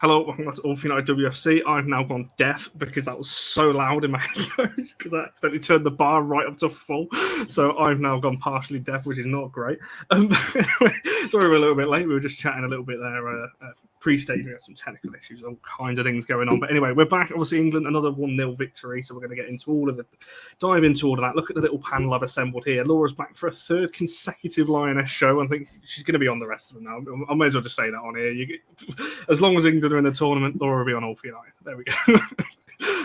Hello, welcome to All For United WFC. I've now gone deaf because that was so loud in my headphones because I accidentally turned the bar right up to full. So I've now gone partially deaf, which is not great. Anyway, sorry we're a little bit late. We were just chatting a little bit there pre-stage. We had some technical issues, all kinds of things going on. But anyway, we're back. Obviously, England, another 1-0 victory. So we're going to get into dive into all of that. Look at the little panel I've assembled here. Laura's back for a third consecutive Lioness show. I think she's going to be on the rest of them now. I may as well just say that on here. As long as England are in the tournament, Laura will be on All For United. There we go.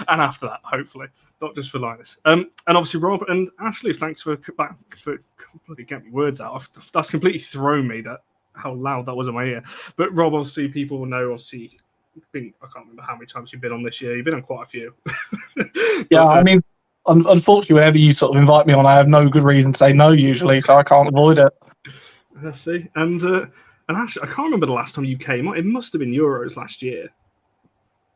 And after that, hopefully, not just for Linus. And obviously, Rob and Ashley, thanks for bloody get me words out. That's completely thrown me. That how loud that was in my ear. But Rob, obviously, people will know. Obviously, I can't remember how many times you've been on this year. You've been on quite a few. Yeah, I mean, unfortunately, whenever you sort of invite me on, I have no good reason to say no usually, so I can't avoid it. Let's see. And actually, I can't remember the last time you came. It must have been Euros last year.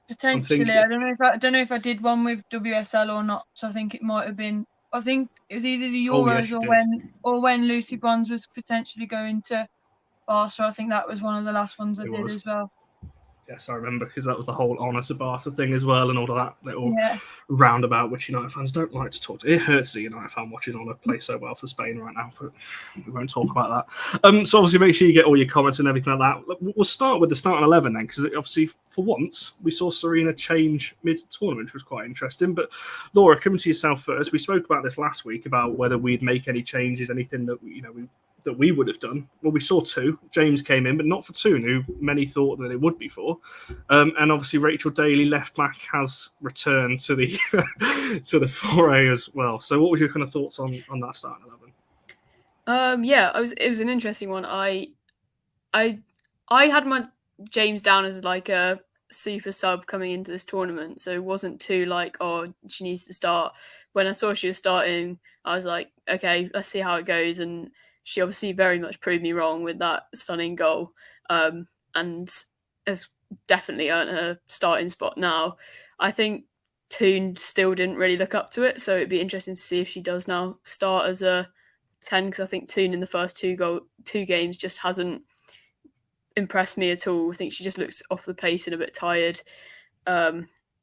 Potentially, I don't know if I did one with WSL or not. So I think it might have been. I think it was either the Euros or when Lucy Bronze was potentially going to Barca. I think that was one of the last ones I did as well. Yes, I remember because that was the whole Honour to Barca thing as well, and all of that little roundabout, which United fans don't like to talk to. It hurts the United fan watching Honour play so well for Spain right now, but we won't talk about that. So obviously, make sure you get all your comments and everything like that. We'll start with the starting 11 then, because obviously, for once, we saw Serena change mid-tournament, which was quite interesting. But Laura, coming to yourself first, we spoke about this last week about whether we'd make any changes, anything that we would have done. Well, we saw two. James came in, but not for Toon, who many thought that it would be for. And obviously, Rachel Daly, left back, has returned to the to the foray as well. So, what was your kind of thoughts on that starting 11? It was an interesting one. I had my James down as like a super sub coming into this tournament, so it wasn't too like, oh, she needs to start. When I saw she was starting, I was like, okay, let's see how it goes. And she obviously very much proved me wrong with that stunning goal, and has definitely earned her starting spot now. I think Toon still didn't really look up to it, so it'd be interesting to see if she does now start as a 10, because I think Toon in the first two games just hasn't impressed me at all. I think she just looks off the pace and a bit tired,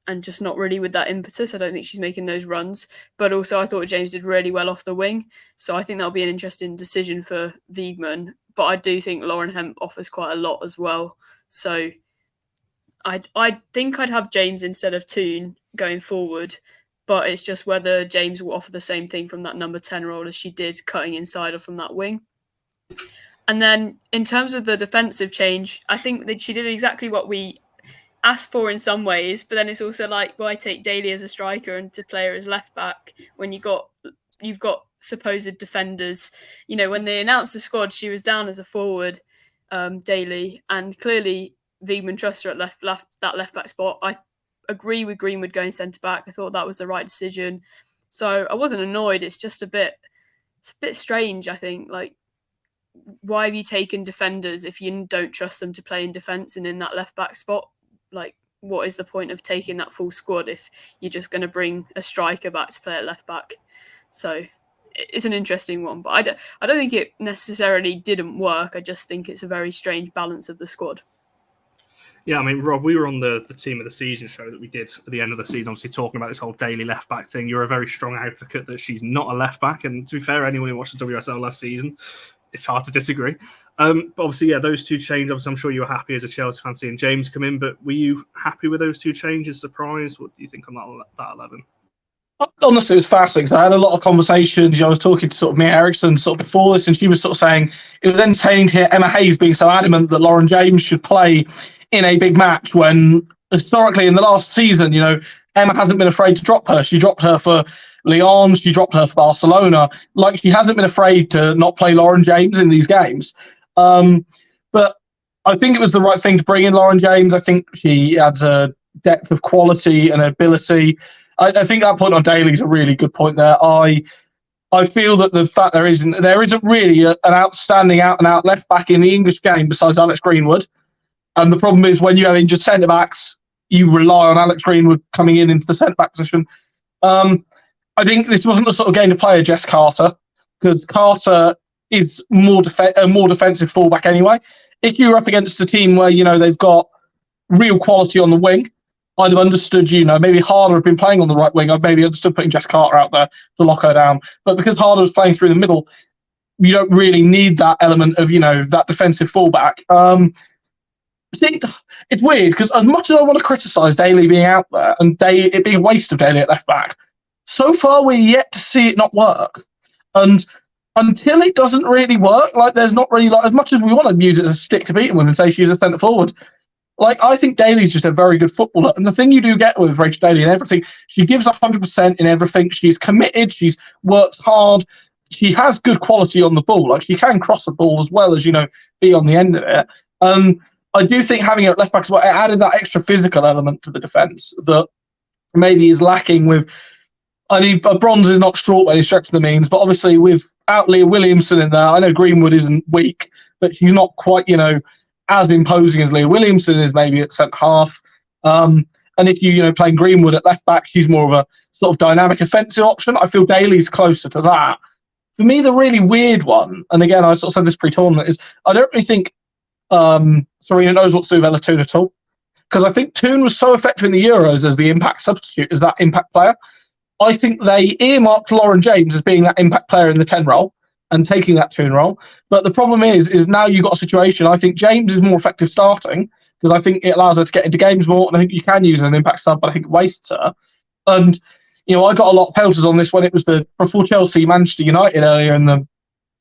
and just not really with that impetus. I don't think she's making those runs. But also I thought James did really well off the wing. So I think that'll be an interesting decision for Wiegman. But I do think Lauren Hemp offers quite a lot as well. So I think I'd have James instead of Toon going forward. But it's just whether James will offer the same thing from that number 10 role as she did cutting inside or from that wing. And then in terms of the defensive change, I think that she did exactly what we asked for in some ways, but then it's also like, why take Daly as a striker and to play her as left back when you've got supposed defenders? You know, when they announced the squad, she was down as a forward, Daly, and clearly Wiegman trusts her at that left back spot. I agree with Greenwood going centre back. I thought that was the right decision, so I wasn't annoyed. It's just a bit strange. I think, like, why have you taken defenders if you don't trust them to play in defence and in that left back spot? Like, what is the point of taking that full squad if you're just going to bring a striker back to play at left back? So it's an interesting one, but I don't think it necessarily didn't work. I just think it's a very strange balance of the squad. Yeah, I mean, Rob, we were on the team of the season show that we did at the end of the season, obviously talking about this whole Daly left back thing. You're a very strong advocate that she's not a left back, and to be fair, anyone who watched the WSL last season, it's hard to disagree. But obviously, yeah, those two changes. Obviously, I'm sure you were happy as a Chelsea fan seeing James come in, but were you happy with those two changes? Surprised? What do you think on that 11? Honestly, it was fascinating because I had a lot of conversations. I was talking to sort of Mia Eriksson sort of before this, and she was sort of saying it was entertaining to hear Emma Hayes being so adamant that Lauren James should play in a big match when historically in the last season, you know, Emma hasn't been afraid to drop her. She dropped her for Lyon, she dropped her for Barcelona. Like, she hasn't been afraid to not play Lauren James in these games. But I think it was the right thing to bring in Lauren James. I think she adds a depth of quality and ability. I think that point on Daly is a really good point there. I feel that the fact there isn't really an outstanding out-and-out left-back in the English game besides Alex Greenwood. And the problem is when you have injured centre-backs, you rely on Alex Greenwood coming into the centre-back position. I think this wasn't the sort of game to play a Jess Carter, because Carter is a more defensive fullback anyway. If you're up against a team where, you know, they've got real quality on the wing, I'd have understood, maybe Harder had been playing on the right wing. I'd maybe understood putting Jess Carter out there to lock her down. But because Harder was playing through the middle, you don't really need that element of, that defensive fullback. See, it's weird because as much as I want to criticise Daly being out there and it being a waste of Daly at left back, so far we're yet to see it not work. And until it doesn't really work, there's not really, as much as we want to use it as a stick to beat him with and say she's a centre forward, I think Daly's just a very good footballer. And the thing you do get with Rachel Daly and everything, she gives 100% in everything. She's committed. She's worked hard. She has good quality on the ball. She can cross the ball as well as, be on the end of it. I do think having her at left back as well, it added that extra physical element to the defence that maybe is lacking with. Bronze is not short by any stretch of the means, but obviously without Leah Williamson in there, I know Greenwood isn't weak, but she's not quite, as imposing as Leah Williamson is maybe at centre half. And if playing Greenwood at left back, she's more of a sort of dynamic offensive option. I feel Daly's closer to that. For me, the really weird one, and again, I sort of said this pre-tournament, is I don't really think Serena knows what to do with Ella Toone at all. Because I think Toone was so effective in the Euros as the impact substitute, as that impact player. I think they earmarked Lauren James as being that impact player in the 10 role and taking that Toone role. But the problem is now you've got a situation, I think James is more effective starting because I think it allows her to get into games more, and I think you can use an impact sub, but I think it wastes her. And, I got a lot of pelters on this when it was before Chelsea, Manchester United earlier in the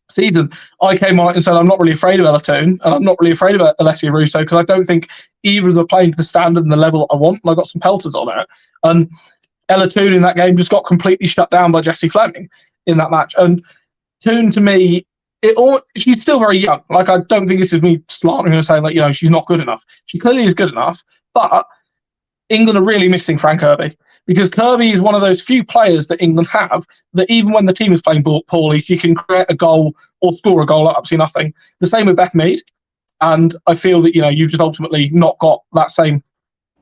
season. I came out and said I'm not really afraid of Ella Toone, and I'm not really afraid of Alessia Russo because I don't think either of them are playing to the standard and the level I want, and I got some pelters on it. And Ella Toone in that game just got completely shut down by Jessie Fleming in that match. And Toone, to me, she's still very young. I don't think this is me slanting her saying, she's not good enough. She clearly is good enough, but England are really missing Fran Kirby because Kirby is one of those few players that England have that even when the team is playing poorly, she can create a goal or score a goal at absolutely nothing. The same with Beth Mead. And I feel that, you've just ultimately not got that same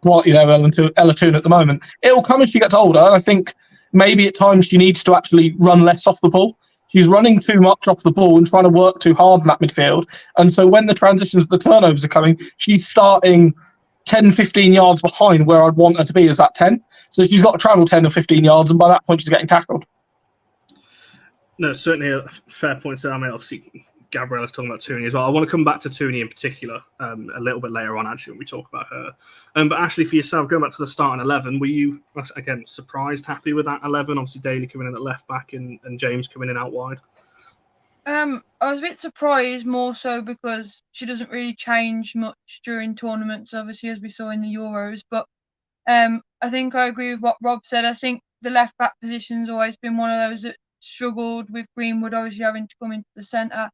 quality there, Ella Toone at the moment. It'll come as she gets older. And I think maybe at times she needs to actually run less off the ball. She's running too much off the ball and trying to work too hard in that midfield. And so when the transitions, the turnovers are coming, she's starting 10, 15 yards behind where I'd want her to be as that 10. So she's got to travel 10 or 15 yards, and by that point she's getting tackled. No, certainly a fair point. So, obviously, Gabriella's talking about Tooney as well. I want to come back to Tooney in particular a little bit later on, actually, when we talk about her. But actually, for yourself, going back to the starting 11, were you, again, surprised, happy with that 11? Obviously, Daly coming in at left back and James coming in out wide. I was a bit surprised, more so because she doesn't really change much during tournaments, obviously, as we saw in the Euros. But I think I agree with what Rob said. I think the left back position's always been one of those that struggled, with Greenwood obviously having to come into the centre.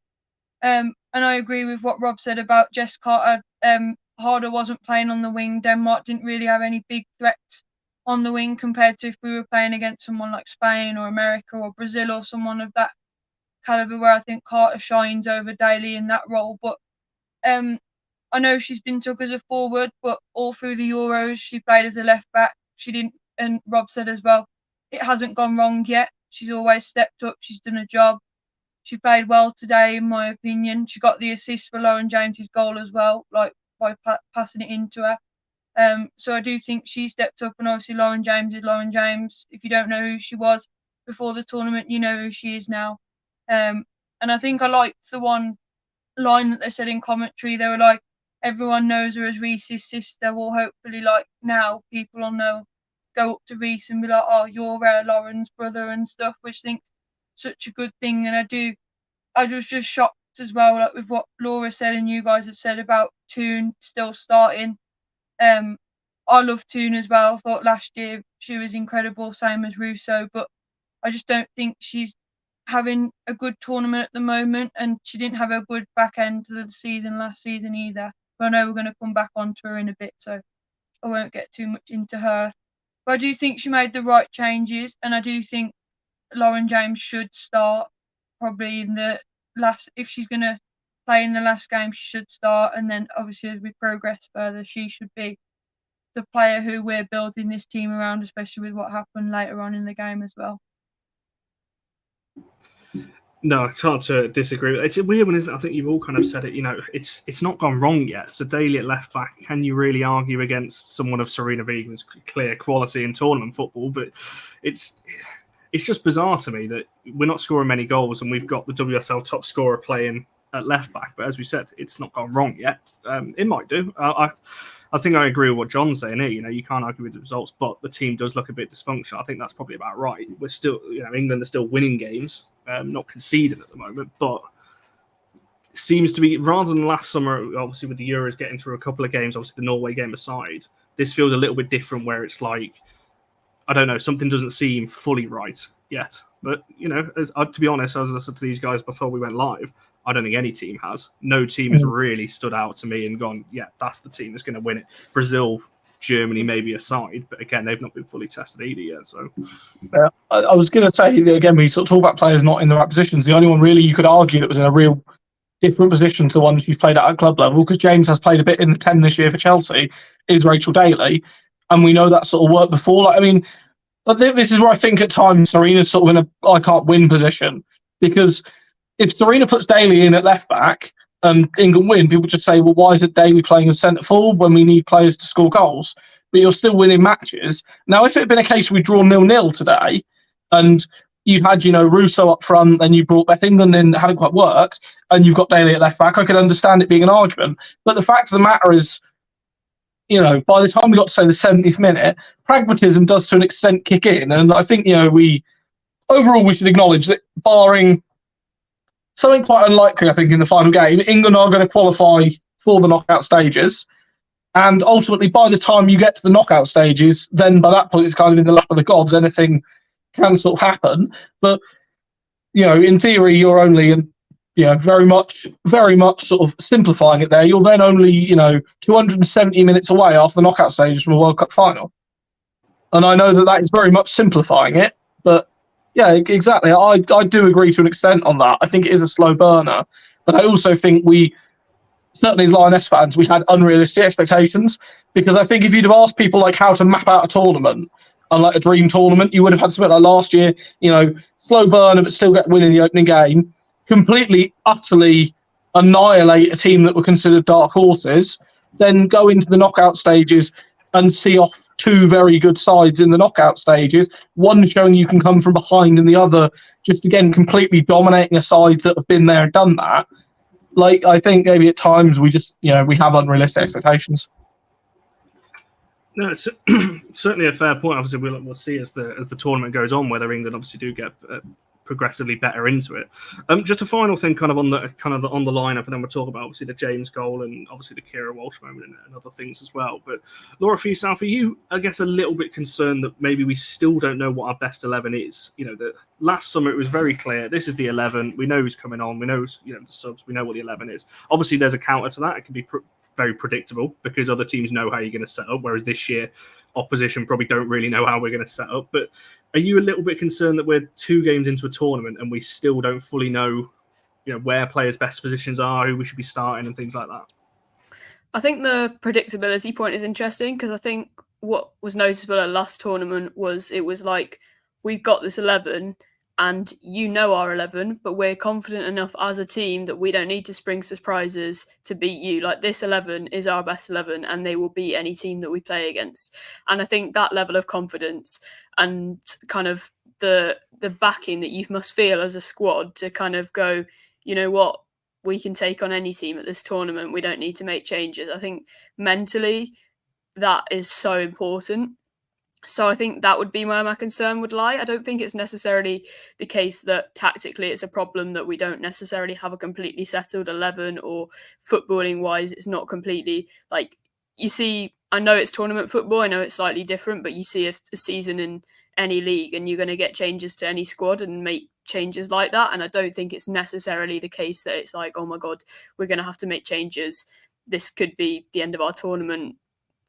And I agree with what Rob said about Jess Carter. Harder wasn't playing on the wing. Denmark didn't really have any big threats on the wing compared to if we were playing against someone like Spain or America or Brazil or someone of that calibre, where I think Carter shines over Daly in that role. But I know she's been took as a forward, but all through the Euros she played as a left back. She didn't, and Rob said as well, it hasn't gone wrong yet. She's always stepped up. She's done a job. She played well today, in my opinion. She got the assist for Lauren James's goal as well, by passing it into her. So I do think she stepped up, and obviously Lauren James is Lauren James. If you don't know who she was before the tournament, you know who she is now. And I think I liked the one line that they said in commentary. They were like, everyone knows her as Reese's sister. Well, hopefully, now people will know, go up to Reese and be like, oh, you're Lauren's brother and stuff, which I think such a good thing. And I was just shocked as well, with what Laura said and you guys have said about Toone still starting. I love Toone as well. I thought last year she was incredible, same as Russo, but I just don't think she's having a good tournament at the moment, and she didn't have a good back end to the season last season either. But I know we're going to come back onto her in a bit, so I won't get too much into her. But I do think she made the right changes, and I do think Lauren James should start probably in the last, if she's going to play in the last game, she should start. And then obviously as we progress further, she should be the player who we're building this team around, especially with what happened later on in the game as well. No, it's hard to disagree. It's a weird one, isn't it? I think you've all kind of said it. It's not gone wrong yet. So Daly at left back, can you really argue against someone of Serena Vegan's clear quality in tournament football? But it's just bizarre to me that we're not scoring many goals and we've got the WSL top scorer playing at left back. But as we said, it's not gone wrong yet. It might do. I think I agree with what John's saying here. You can't argue with the results, but the team does look a bit dysfunctional. I think that's probably about right. We're still, England are still winning games, not conceding at the moment, but it seems to be, rather than last summer, obviously with the Euros getting through a couple of games, obviously the Norway game aside, this feels a little bit different where it's like, I don't know, something doesn't seem fully right yet. But, to be honest, as I said to these guys before we went live, I don't think any team has. No team has really stood out to me and gone, yeah, that's the team that's going to win it. Brazil, Germany maybe aside, but again, they've not been fully tested either yet. So, I was going to say, again, we sort of talk about players not in the right positions. The only one really you could argue that was in a real different position to the ones you've played at club level, because James has played a bit in the 10 this year for Chelsea, is Rachel Daly. And we know that sort of worked before. This is where I think at times Serena's sort of in a I can't win position, because if Serena puts Daly in at left back and England win, people just say, well, why is it Daly playing as centre forward when we need players to score goals? But you're still winning matches. Now, if it had been a case we draw 0-0 today and you had, Russo up front and you brought Beth England in, it hadn't quite worked, and you've got Daly at left back, I could understand it being an argument. But the fact of the matter is, by the time we got to, say, the 70th minute, pragmatism does to an extent kick in. And I think, we should acknowledge that barring something quite unlikely, I think, in the final game, England are going to qualify for the knockout stages. And ultimately, by the time you get to the knockout stages, then by that point, it's kind of in the lap of the gods. Anything can sort of happen. But, in theory, you're only, very much sort of simplifying it there. You're then only, 270 minutes away after the knockout stages from a World Cup final. And I know that is very much simplifying it, but yeah, exactly. I do agree to an extent on that. I think it is a slow burner, but I also think we, certainly as Lioness fans, we had unrealistic expectations, because I think if you'd have asked people like how to map out a tournament, unlike a dream tournament, you would have had something like last year, slow burner but still get winning the opening game, completely, utterly annihilate a team that were considered dark horses, then go into the knockout stages and see off two very good sides in the knockout stages, one showing you can come from behind and the other just, again, completely dominating a side that have been there and done that. I think maybe at times we just, we have unrealistic expectations. No, it's certainly a fair point. Obviously, we'll see as the tournament goes on whether England obviously do get progressively better into it. Just a final thing, on the lineup, and then we'll talk about obviously the James goal and obviously the Keira Walsh moment and other things as well. But Laura, for yourself, are you, I guess, a little bit concerned that maybe we still don't know what our best 11 is? The last summer it was very clear. This is the 11. We know who's coming on. We know the subs. We know what the 11 is. Obviously, there's a counter to that. It can be very predictable because other teams know how you're going to set up, whereas this year opposition probably don't really know how we're going to set up. But are you a little bit concerned that we're 2 games into a tournament and we still don't fully know, where players' best positions are, who we should be starting and things like that? I think the predictability point is interesting, because I think what was noticeable at last tournament was it was like, we've got this 11 and our 11, but we're confident enough as a team that we don't need to spring surprises to beat you. Like, this 11 is our best 11 and they will beat any team that we play against. And I think that level of confidence and kind of the backing that you must feel as a squad to kind of go, what, we can take on any team at this tournament. We don't need to make changes. I think mentally that is so important. So I think that would be where my concern would lie. I don't think it's necessarily the case that tactically it's a problem that we don't necessarily have a completely settled 11, or footballing wise it's not completely, like, you see, I know it's tournament football, I know it's slightly different, but you see a season in any league and you're going to get changes to any squad and make changes like that. And I don't think it's necessarily the case that it's like, oh my God, we're going to have to make changes. This could be the end of our tournament,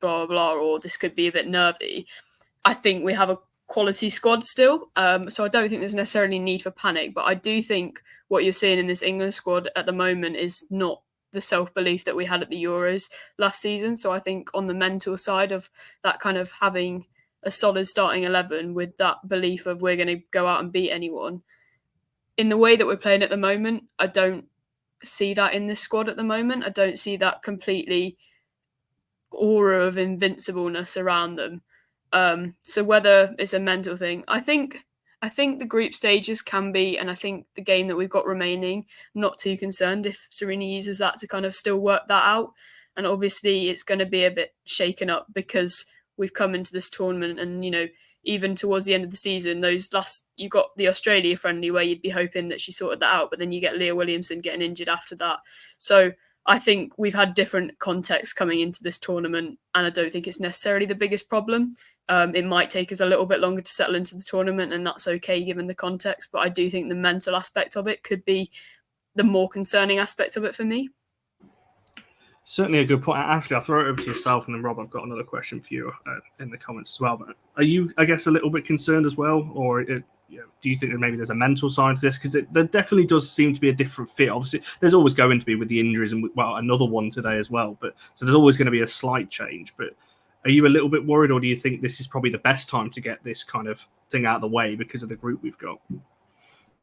blah, blah, blah, or this could be a bit nervy. I think we have a quality squad still. So I don't think there's necessarily need for panic, but I do think what you're seeing in this England squad at the moment is not the self-belief that we had at the Euros last season. So I think on the mental side of that, kind of having a solid starting 11 with that belief of we're going to go out and beat anyone, in the way that we're playing at the moment, I don't see that in this squad at the moment. I don't see that completely aura of invincibleness around them. So whether it's a mental thing, I think the group stages can be, and I think the game that we've got remaining, not too concerned if Serena uses that to kind of still work that out. And obviously it's going to be a bit shaken up because we've come into this tournament and, you know, even towards the end of the season, you got the Australia friendly where you'd be hoping that she sorted that out, but then you get Leah Williamson getting injured after that. So I think we've had different contexts coming into this tournament, and I don't think it's necessarily the biggest problem. It might take us a little bit longer to settle into the tournament, and that's okay given the context, but I do think the mental aspect of it could be the more concerning aspect of it for me. Certainly a good point. Ashley, I'll throw it over to yourself, and then Rob, I've got another question for you in the comments as well. But are you, I guess, a little bit concerned as well, or do you think that maybe there's a mental side to this? Because there definitely does seem to be a different fit. Obviously, there's always going to be with the injuries, and another one today as well. But so there's always going to be a slight change. But are you a little bit worried, or do you think this is probably the best time to get this kind of thing out of the way because of the group we've got?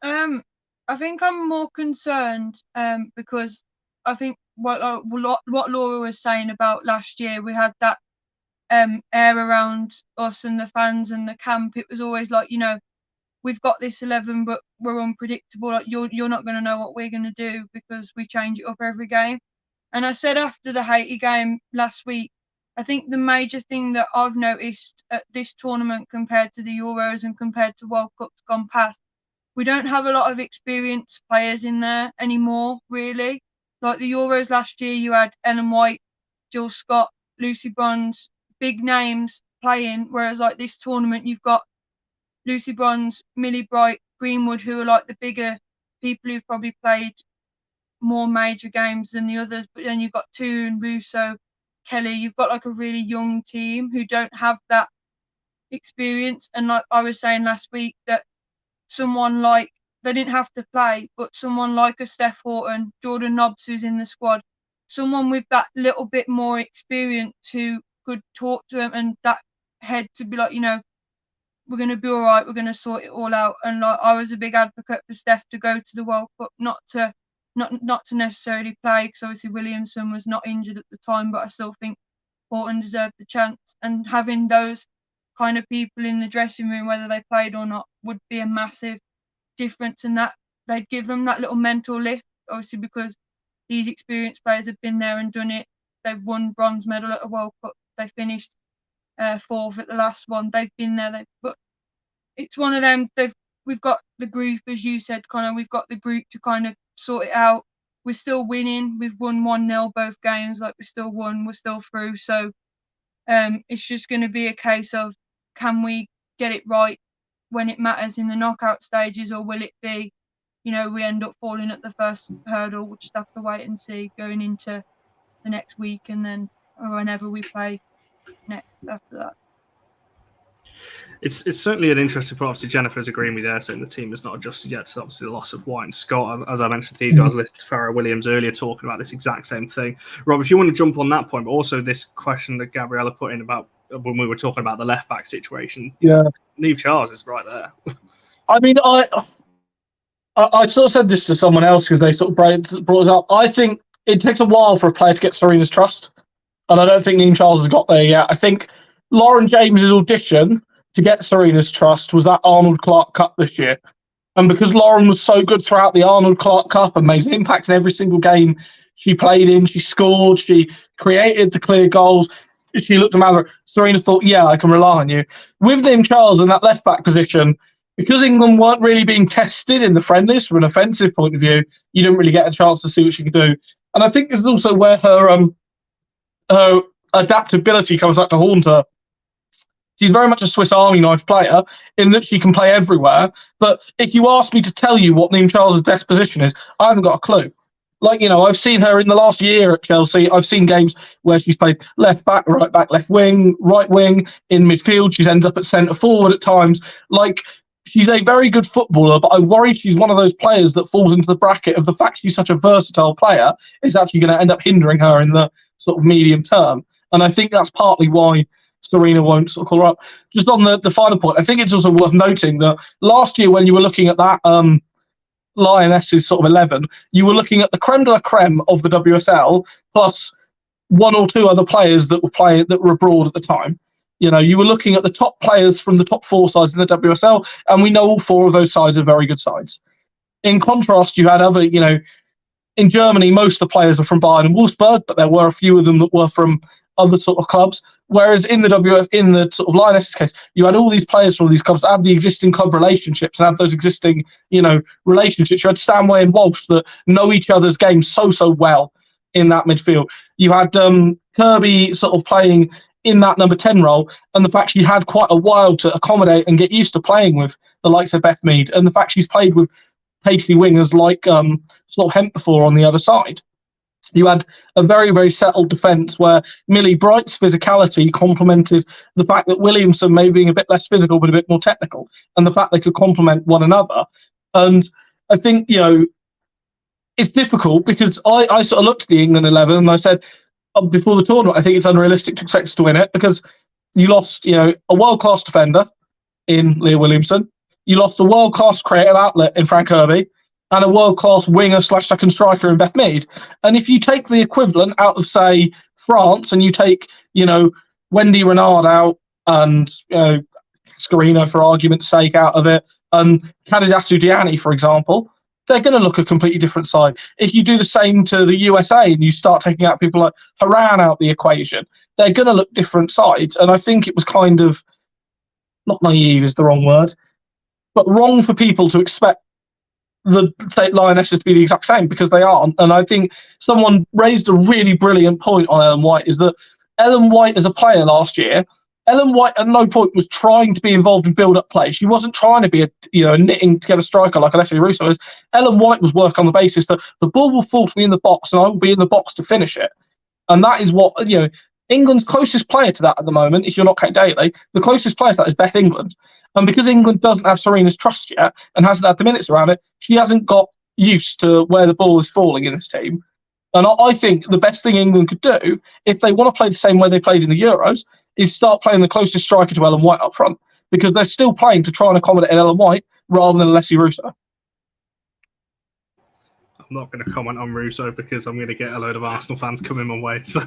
I think I'm more concerned because I think what Laura was saying about last year, we had that air around us and the fans and the camp. It was always like, you know, we've got this 11, but we're unpredictable. Like you're not going to know what we're going to do because we change it up every game. And I said after the Haiti game last week, I think the major thing that I've noticed at this tournament compared to the Euros and compared to World Cups gone past, we don't have a lot of experienced players in there anymore, really. Like the Euros last year, you had Ellen White, Jill Scott, Lucy Bronze, big names playing, whereas like this tournament, you've got Lucy Bronze, Millie Bright, Greenwood, who are like the bigger people who've probably played more major games than the others. But then you've got Toon, Russo, Kelly. You've got like a really young team who don't have that experience. And like I was saying last week, that someone like, they didn't have to play, but someone like a Steph Horton, Jordan Nobbs, who's in the squad, someone with that little bit more experience who could talk to them and that head to be like, you know, we're going to be all right, we're going to sort it all out. And like I was a big advocate for Steph to go to the World Cup, not to necessarily play, because obviously Williamson was not injured at the time, but I still think Horton deserved the chance. And having those kind of people in the dressing room, whether they played or not, would be a massive difference, and that they'd give them that little mental lift, obviously, because these experienced players have been there and done it. They've won bronze medal at a World Cup. They finished fourth at the last one. They've been there. But it's one of them. We've got the group, as you said, Connor. We've got the group to kind of sort it out. We're still winning. We've won 1-0 both games. Like, we still won. We're still through. So it's just going to be a case of, can we get it right when it matters in the knockout stages, or will it be, you know, we end up falling at the first hurdle? We'll just have to wait and see going into the next week, and then or whenever we play next after that. It's certainly an interesting point. Obviously, Jennifer's agreeing with you there, saying the team has not adjusted yet to obviously the loss of White and Scott. As I mentioned to these guys, I listened to Farrah Williams earlier talking about this exact same thing. Rob, if you want to jump on that point, but also this question that Gabriella put in about when we were talking about the left back situation. Yeah, Niamh Charles is right there. I mean, I sort of said this to someone else because they sort of brought us up. I think it takes a while for a player to get Serena's trust, and I don't think Niamh Charles has got there yet. I think Lauren James's audition to get Serena's trust was that Arnold Clark Cup this year. And because Lauren was so good throughout the Arnold Clark Cup and made an impact in every single game she played in, she scored, she created the clear goals, she looked at Mother, Serena thought, yeah, I can rely on you. With Niamh Charles in that left-back position, because England weren't really being tested in the friendlies from an offensive point of view, you didn't really get a chance to see what she could do. And I think this is also where her adaptability comes back to haunt her. She's very much a Swiss Army knife player in that she can play everywhere. But if you ask me to tell you what Niamh Charles' best position is, I haven't got a clue. Like, you know, I've seen her in the last year at Chelsea. I've seen games where she's played left back, left wing, right wing, in midfield. She's ended up at centre forward at times. Like, she's a very good footballer, but I worry she's one of those players that falls into the bracket of the fact she's such a versatile player is actually going to end up hindering her in the sort of medium term. And I think that's partly why Serena won't sort of call her up. Just on the final point, I think it's also worth noting that last year when you were looking at that Lionesses sort of 11, you were looking at the creme de la creme of the WSL plus one or two other players that were abroad at the time. You know, you were looking at the top players from the top 4 sides in the WSL, and we know all 4 of those sides are very good sides. In contrast, you had other, you know, in Germany, most of the players are from Bayern and Wolfsburg, but there were a few of them that were from other sort of clubs. Whereas in the sort of Lionesses case, you had all these players from all these clubs that had the existing club relationships and had those existing, you know, relationships. You had Stanway and Walsh that know each other's games so well in that midfield. You had Kirby sort of playing in that number 10 role, and the fact she had quite a while to accommodate and get used to playing with the likes of Beth Mead, and the fact she's played with pacey wingers like sort of Hemp before on the other side. You had a very, very settled defence where Millie Bright's physicality complemented the fact that Williamson may being a bit less physical but a bit more technical, and the fact they could complement one another. And I think, you know, it's difficult because I sort of looked at the England 11 and I said, before the tournament, I think it's unrealistic to expect us to win it because you lost, you know, a world-class defender in Leah Williamson. You lost a world-class creative outlet in Frank Kirby, and a world-class winger / second striker in Beth Mead. And if you take the equivalent out of, say, France, and you take, you know, Wendy Renard out and, you know, Scarina, for argument's sake, out of it, and Kadidatu Diani, for example, they're going to look a completely different side. If you do the same to the USA and you start taking out people like Haran out the equation, they're going to look different sides. And I think it was kind of, not naive is the wrong word, but wrong for people to expect the Lionesses to be the exact same, because they aren't. And I think someone raised a really brilliant point on Ellen White, is that Ellen White as a player last year, Ellen White at no point was trying to be involved in build-up play. She wasn't trying to be a knitting together striker like Alessia Russo is. Ellen White was working on the basis that the ball will fall to me in the box and I will be in the box to finish it. And that is what, you know, England's closest player to that at the moment, if you're not Kate Daly, the closest player to that is Beth England. And because England doesn't have Serena's trust yet and hasn't had the minutes around it, she hasn't got used to where the ball is falling in this team. And I think the best thing England could do, if they want to play the same way they played in the Euros, is start playing the closest striker to Ellen White up front, because they're still playing to try and accommodate Ellen White rather than Alessia Russo. I'm not going to comment on Russo because I'm going to get a load of Arsenal fans coming my way. So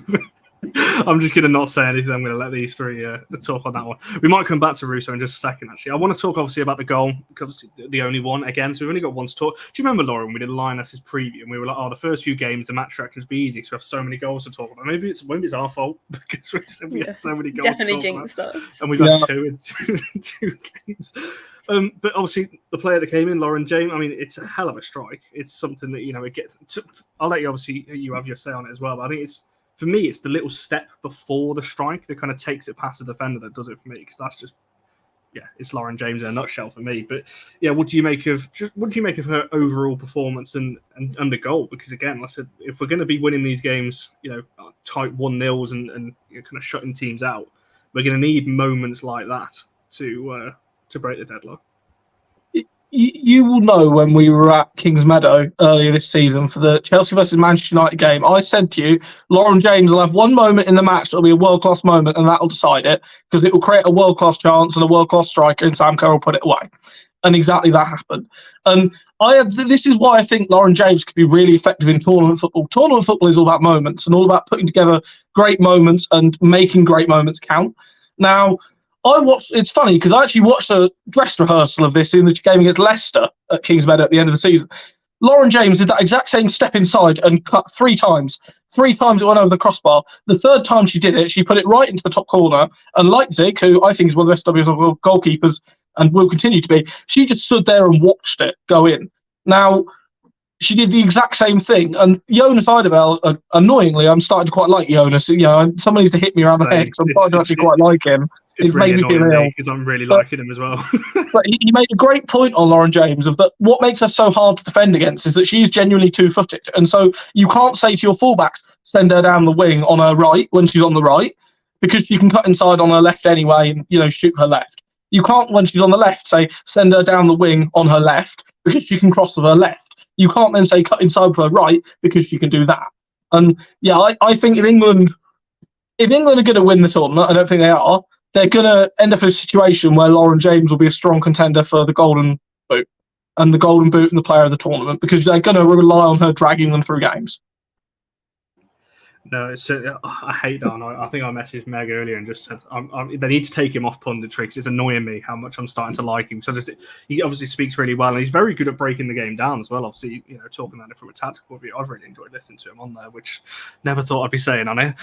I'm just going to not say anything. I'm going to let these three talk on that one. We might come back to Russo in just a second, actually. I want to talk, obviously, about the goal, because the only one, again, so we've only got one to talk. Do you remember, Lauren, we did Lionesses preview, and we were like, the first few games, the match reactions be easy, because we have so many goals to talk about. Maybe it's our fault, because we had so many goals definitely to talk jinxed about. that. And we've had two in two games. But obviously, the player that came in, Lauren James, I mean, it's a hell of a strike. It's something that, you know, it gets... I'll let you, obviously, you have your say on it as well, but I think it's... For me, it's the little step before the strike that kind of takes it past the defender that does it for me, because that's just, it's Lauren James in a nutshell for me. But what do you make of her overall performance and the goal? Because again, like I said, if we're going to be winning these games, tight 1-0s and kind of shutting teams out, we're going to need moments like that to break the deadlock. You will know when we were at Kings Meadow earlier this season for the Chelsea versus Manchester United game, I said to you, Lauren James will have one moment in the match that'll be a world-class moment, and that'll decide it, because it will create a world-class chance and a world-class striker, and Sam Kerr will put it away. And exactly that happened. And this is why I think Lauren James could be really effective in tournament football. Tournament football is all about moments and all about putting together great moments and making great moments count. Now, it's funny because I actually watched a dress rehearsal of this in the game against Leicester at Kings Meadow at the end of the season. Lauren James did that exact same step inside and cut 3 times. 3 times it went over the crossbar. The third time she did it, she put it right into the top corner. And Leipzig, who I think is one of the best WSL goalkeepers and will continue to be, she just stood there and watched it go in. Now, she did the exact same thing. And Jonas Eidebel, annoyingly, I'm starting to quite like Jonas. Someone needs to hit me around the head because I'm starting to actually quite like him. It's really made me feel ill because I'm really liking him as well. But he made a great point on Lauren James of that. What makes her so hard to defend against is that she's genuinely 2-footed, and so you can't say to your fullbacks, send her down the wing on her right when she's on the right, because she can cut inside on her left anyway and shoot her left. You can't, when she's on the left, say send her down the wing on her left because she can cross with her left. You can't then say cut inside with her right because she can do that. And I think if England are going to win the tournament, I don't think they are. They're going to end up in a situation where Lauren James will be a strong contender for the Golden Boot. and the Golden Boot and the Player of the Tournament, because they're going to rely on her dragging them through games. No, it's I hate that. And I think I messaged Meg earlier and just said they need to take him off punditry because it's annoying me how much I'm starting to like him. So he obviously speaks really well, and he's very good at breaking the game down as well. Obviously, talking about it from a tactical view, I've really enjoyed listening to him on there, which never thought I'd be saying on it.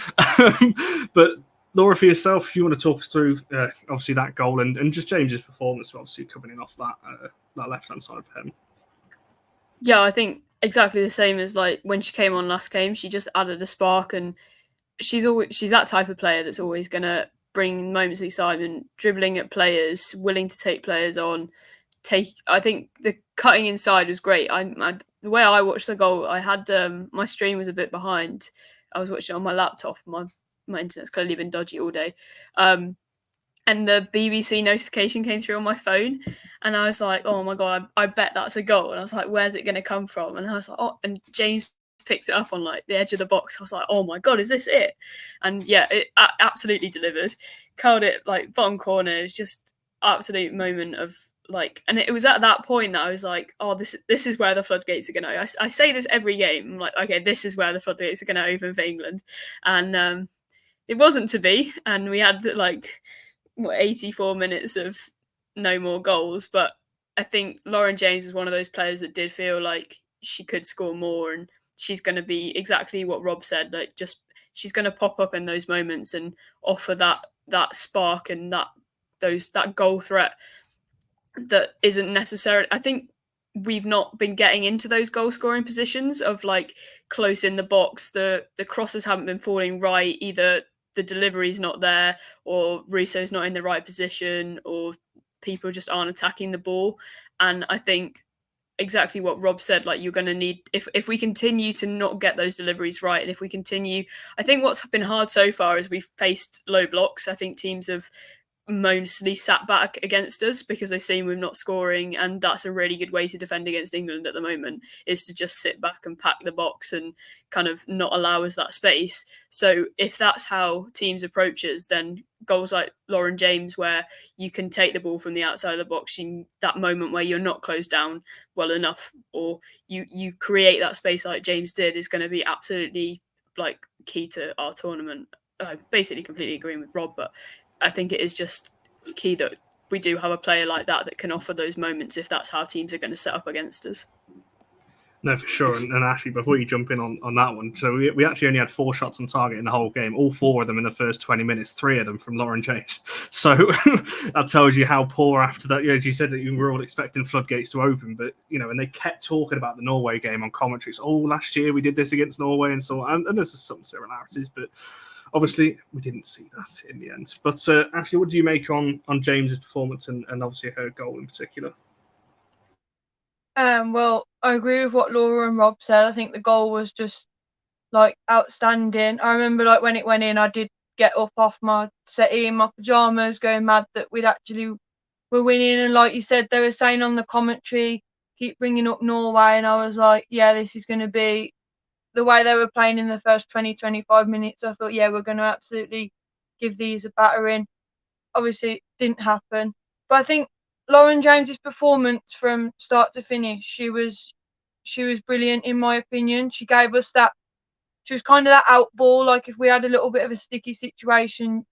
But Laura, for yourself, if you want to talk us through obviously that goal and just James's performance, obviously coming in off that left hand side of him. Yeah, I think exactly the same as like when she came on last game. She just added a spark, and she's that type of player that's always gonna bring moments of excitement, dribbling at players, willing to take players on. I think the cutting inside was great. The way I watched the goal, I had my stream was a bit behind. I was watching it on my laptop. My internet's clearly been dodgy all day. And the BBC notification came through on my phone, and I was like, "Oh my god, I bet that's a goal!" And I was like, "Where's it going to come from?" And I was like, "Oh!" And James picks it up on like the edge of the box. I was like, "Oh my god, is this it?" And yeah, it absolutely delivered. Curled it like bottom corner. It was just absolute moment of like, and it was at that point that I was like, "Oh, this is where the floodgates are going to." I say this every game. I'm like, "Okay, this is where the floodgates are going to open for England," and it wasn't to be, and we had like 84 minutes of no more goals. But I think Lauren James was one of those players that did feel like she could score more, and she's going to be exactly what Rob said, like just she's going to pop up in those moments and offer that spark and that goal threat that isn't necessary. I think we've not been getting into those goal scoring positions of like close in the box. The crosses haven't been falling right, either the delivery's not there, or Russo's not in the right position, or people just aren't attacking the ball. And I think exactly what Rob said, like you're going to need, if we continue to not get those deliveries right, and if we continue, I think what's been hard so far is we've faced low blocks. I think teams have mostly sat back against us because they've seen we're not scoring, and that's a really good way to defend against England at the moment, is to just sit back and pack the box and kind of not allow us that space. So if that's how teams approach us, then goals like Lauren James, where you can take the ball from the outside of the box, that moment where you're not closed down well enough, or you create that space like James did, is going to be absolutely like key to our tournament. I basically completely agree with Rob, but I think it is just key that we do have a player like that can offer those moments if that's how teams are going to set up against us. No, for sure. And actually, before you jump in on that one, so we actually only had 4 shots on target in the whole game, all 4 of them in the first 20 minutes, 3 of them from Lauren James. So that tells you how poor after that. As you said, that you were all expecting floodgates to open, but, and they kept talking about the Norway game on commentary. So, last year we did this against Norway and so on. And there's some similarities, but obviously, we didn't see that in the end. But Ashley, what do you make on James's performance and obviously her goal in particular? Well, I agree with what Laura and Rob said. I think the goal was just like outstanding. I remember like when it went in, I did get up off my settee in my pajamas, going mad that we're winning. And like you said, they were saying on the commentary, keep bringing up Norway, and I was like, yeah, this is going to be the way they were playing in the first 20-25 minutes. I thought, yeah, we're going to absolutely give these a battering. Obviously, it didn't happen. But I think Lauren James's performance from start to finish, she was brilliant in my opinion. She gave us that. She was kind of that out ball. Like if we had a little bit of a sticky situation,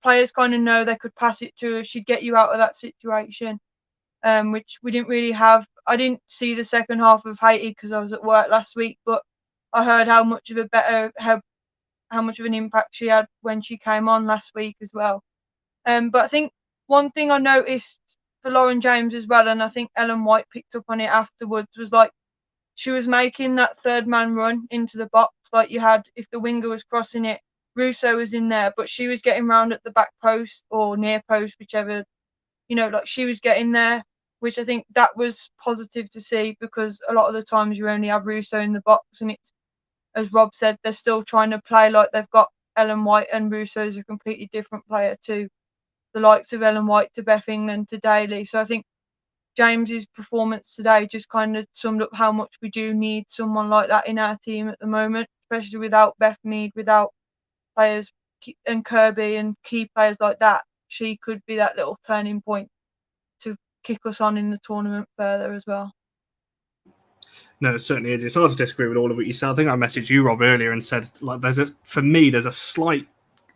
players kind of know they could pass it to her. She'd get you out of that situation, which we didn't really have. I didn't see the second half of Haiti because I was at work last week, but I heard how much of an impact she had when she came on last week as well. But I think one thing I noticed for Lauren James as well, and I think Ellen White picked up on it afterwards, was like she was making that third man run into the box. Like you had, if the winger was crossing it, Russo was in there, but she was getting round at the back post or near post, whichever, like she was getting there, which I think that was positive to see, because a lot of the times you only have Russo in the box, and it's, as Rob said, they're still trying to play like they've got Ellen White, and Russo is a completely different player to the likes of Ellen White, to Beth England, to Daly. So I think James's performance today just kind of summed up how much we do need someone like that in our team at the moment, especially without Beth Mead, without players and Kirby and key players like that. She could be that little turning point to kick us on in the tournament further as well. No, it certainly is. It's hard to disagree with all of what you said. I think I messaged you, Rob, earlier and said, like, there's a slight.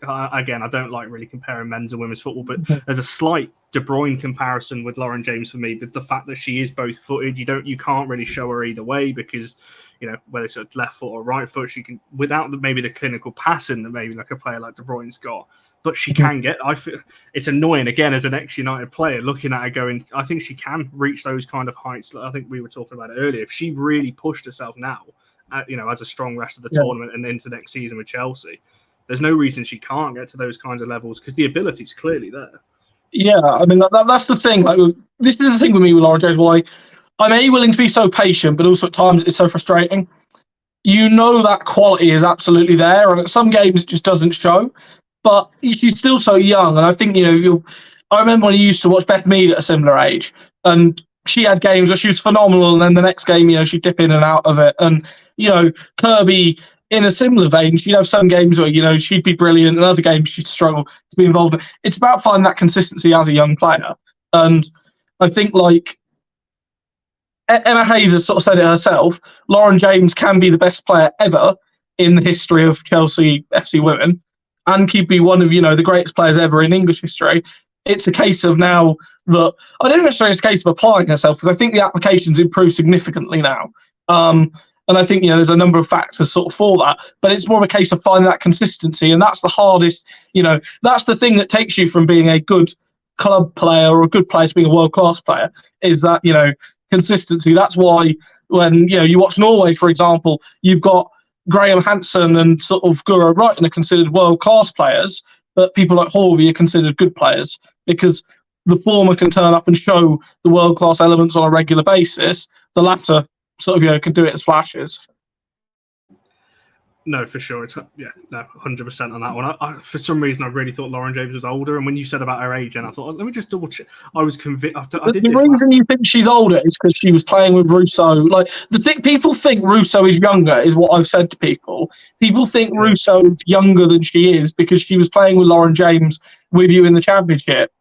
Again, I don't like really comparing men's and women's football, but there's a slight De Bruyne comparison with Lauren James for me. With the fact that she is both footed, you can't really show her either way because, whether it's a left foot or right foot, she can without maybe the clinical passing that maybe like a player like De Bruyne's got. But she can get. I feel it's annoying again as an ex-United player looking at her going. I think she can reach those kind of heights. I think we were talking about it earlier. If she really pushed herself now, as a strong rest of the tournament and into next season with Chelsea, there's no reason she can't get to those kinds of levels because the ability's clearly there. Yeah, I mean that's the thing. Like this is the thing with me with Lauren James. Why I'm willing to be so patient, but also at times it's so frustrating. That quality is absolutely there, and at some games it just doesn't show. But she's still so young, and I think I remember when I used to watch Beth Mead at a similar age, and she had games where she was phenomenal, and then the next game, she'd dip in and out of it. And Kirby, in a similar vein, she'd have some games where she'd be brilliant, and other games she'd struggle to be involved in. It's about finding that consistency as a young player, and I think like Emma Hayes has sort of said it herself. Lauren James can be the best player ever in the history of Chelsea FC Women. And could be one of the greatest players ever in English history. It's a case of now that I don't necessarily it's a case of applying herself because I think the application's improved significantly now. And I think there's a number of factors sort of for that, but it's more of a case of finding that consistency, and that's the hardest. That's the thing that takes you from being a good club player or a good player to being a world class player is that consistency. That's why when you watch Norway, for example, you've got Graham Hansen and sort of Guro Reiten are considered world-class players, but people like Horvey are considered good players because the former can turn up and show the world-class elements on a regular basis. The latter sort of can do it as flashes. No, for sure. It's 100% on that one. I for some reason, I really thought Lauren James was older, and when you said about her age, and I thought, let me just double check. I was convinced. The reason you think she's older is because she was playing with Russo. Like people think Russo is younger, is what I've said to people. People think Russo is younger than she is because she was playing with Lauren James with you in the Championship.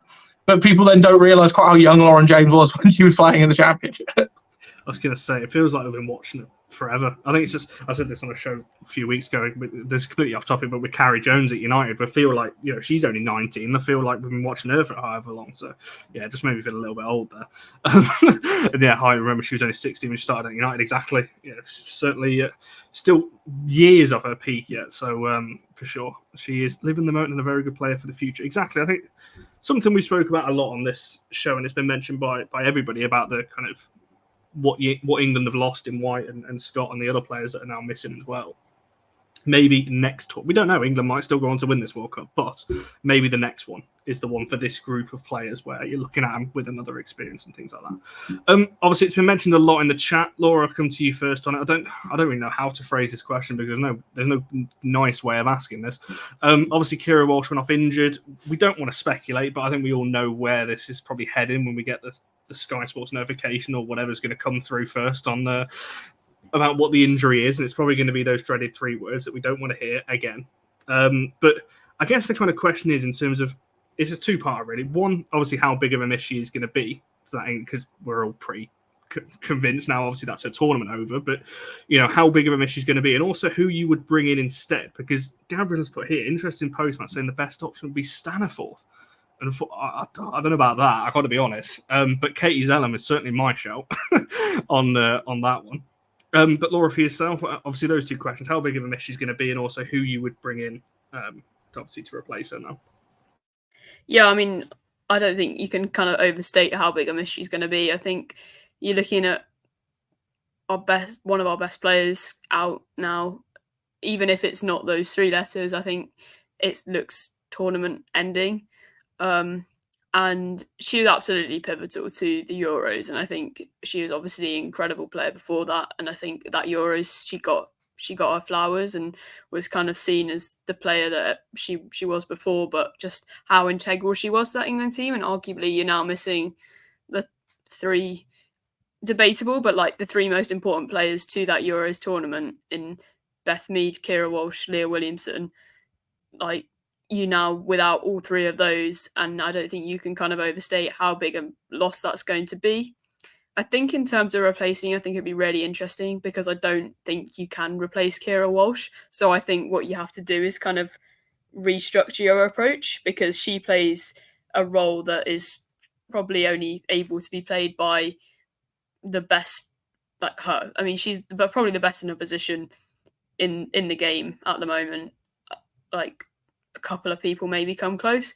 But people then don't realise quite how young Lauren James was when she was playing in the Championship. I was going to say, it feels like we've been watching it forever. I think it's just, I said this on a show a few weeks ago, this is completely off topic, but with Carrie Jones at United, we feel like, she's only 19. I feel like we've been watching her for however long. So, yeah, it just made me feel a little bit old there. And I remember she was only 16 when she started at United. Exactly. Yeah, certainly still years off her peak yet. So, for sure, she is living the moment and a very good player for the future. Exactly. I think something we spoke about a lot on this show, and it's been mentioned by everybody about the kind of what England have lost in White and Scott and the other players that are now missing as well. Maybe next tour, we don't know. England might still go on to win this World Cup, but maybe the next one is the one for this group of players where you're looking at them with another experience and things like that. Obviously, it's been mentioned a lot in the chat. Laura, I'll come to you first on it. I don't really know how to phrase this question because there's no nice way of asking this. Obviously, Keira Walsh went off injured. We don't want to speculate, but I think we all know where this is probably heading when we get the Sky Sports notification or whatever's going to come through first on about what the injury is, and it's probably going to be those dreaded 3 words that we don't want to hear again. But I guess the kind of question is in terms of, it's a 2-part really. One, obviously, how big of a miss she is going to be, so that ain't because we're all pretty convinced now. Obviously, that's her tournament over, but how big of a miss she's going to be, and also who you would bring in instead. Because Gabriel's put here interesting postmatch saying the best option would be Staniforth. And I don't know about that. I've got to be honest. But Katie Zellum is certainly my shout on that one. But Laura, for yourself, obviously those 2 questions: how big of a miss she's going to be, and also who you would bring in, to replace her now. Yeah, I mean, I don't think you can kind of overstate how big a miss she's going to be. I think you're looking at one of our best players out now, even if it's not those 3 letters. I think it looks tournament ending. And she was absolutely pivotal to the Euros, and I think she was obviously an incredible player before that. And I think that Euros she got her flowers and was kind of seen as the player that she was before, but just how integral she was to that England team. And arguably, you're now missing the 3 debatable, but like the 3 most important players to that Euros tournament in Beth Mead, Keira Walsh, Leah Williamson. Like, you now without all 3 of those, and I don't think you can kind of overstate how big a loss that's going to be. I think in terms of replacing, I think it'd be really interesting because I don't think you can replace Keira Walsh. So I think what you have to do is kind of restructure your approach, because she plays a role that is probably only able to be played by the best, like her. I mean, she's probably the best in her position in the game at the moment. Like a couple of people maybe come close,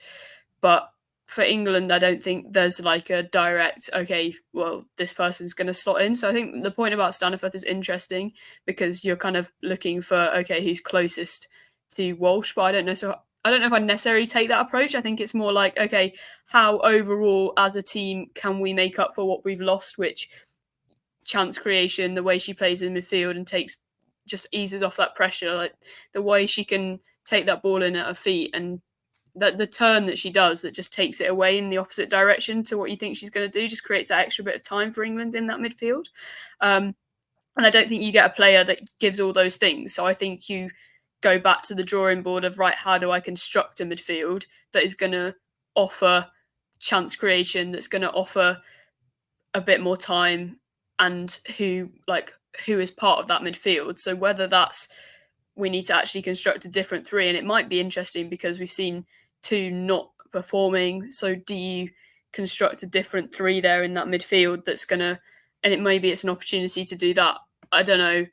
but for England, I don't think there's like a direct, okay, well, this person's going to slot in. So I think the point about Stanifeth is interesting because you're kind of looking for, okay, who's closest to Walsh, but I don't know. So I don't know if I necessarily take that approach. I think it's more like, okay, how overall as a team can we make up for what we've lost, which chance creation, the way she plays in midfield and just eases off that pressure, like the way she can take that ball in at her feet and that the turn that she does that just takes it away in the opposite direction to what you think she's going to do, just creates that extra bit of time for England in that midfield. And I don't think you get a player that gives all those things. So I think you go back to the drawing board of, right, how do I construct a midfield that is going to offer chance creation, that's going to offer a bit more time, and who is part of that midfield. So whether that's, we need to actually construct a different three, and it might be interesting because we've seen two not performing. So do you construct a different three there in that midfield that's gonna, and it's an opportunity to do that. I don't know,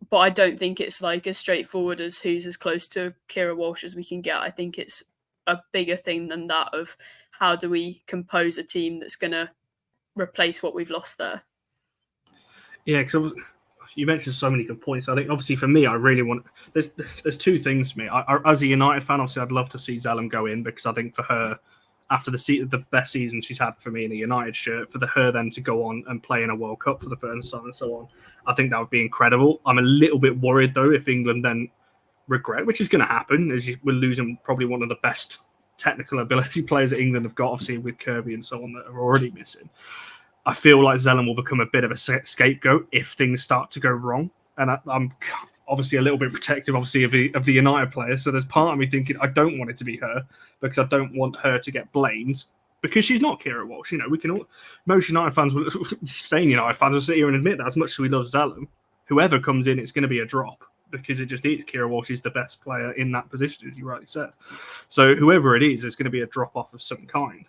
but I don't think it's like as straightforward as who's as close to Keira Walsh as we can get. I think it's a bigger thing than that of how do we compose a team that's gonna replace what we've lost there. Yeah, because you mentioned so many good points. I think obviously for me, I really want. There's two things for me. As a United fan, obviously, I'd love to see Zellum go in because I think for her, after the best season she's had for me in a United shirt, for her then to go on and play in a World Cup for the first time and so on, I think that would be incredible. I'm a little bit worried though if England then regret, which is going to happen, as we're losing probably one of the best technical ability players that England have got, obviously with Kirby and so on, that are already missing. I feel like Zellum will become a bit of a scapegoat if things start to go wrong. And I'm obviously a little bit protective, obviously, of the United players. So there's part of me thinking I don't want it to be her because I don't want her to get blamed because she's not Keira Walsh. You know, we can all, most United fans, saying United fans will sit here and admit that as much as we love Zellum, whoever comes in, it's going to be a drop because it just is. Keira Walsh is the best player in that position, as you rightly said. So whoever it is going to be a drop off of some kind.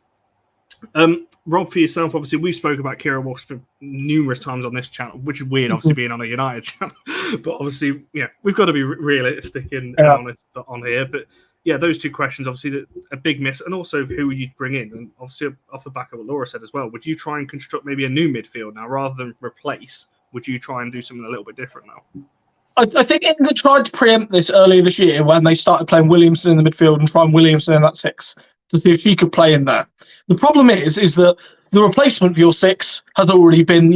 Rob, for yourself, obviously we've spoken about Keira Walsh for numerous times on this channel, which is weird, obviously being on a United channel. But obviously, yeah, we've got to be realistic and honest on here. But yeah, those two questions, obviously, a big miss, and also who you'd bring in, and obviously off the back of what Laura said as well. Would you try and construct maybe a new midfield now rather than replace? Would you try and do something a little bit different now? I think England tried to preempt this earlier this year when they started playing Williamson in the midfield and trying Williamson in that six to see if she could play in there. The problem is that the replacement for your six has already been,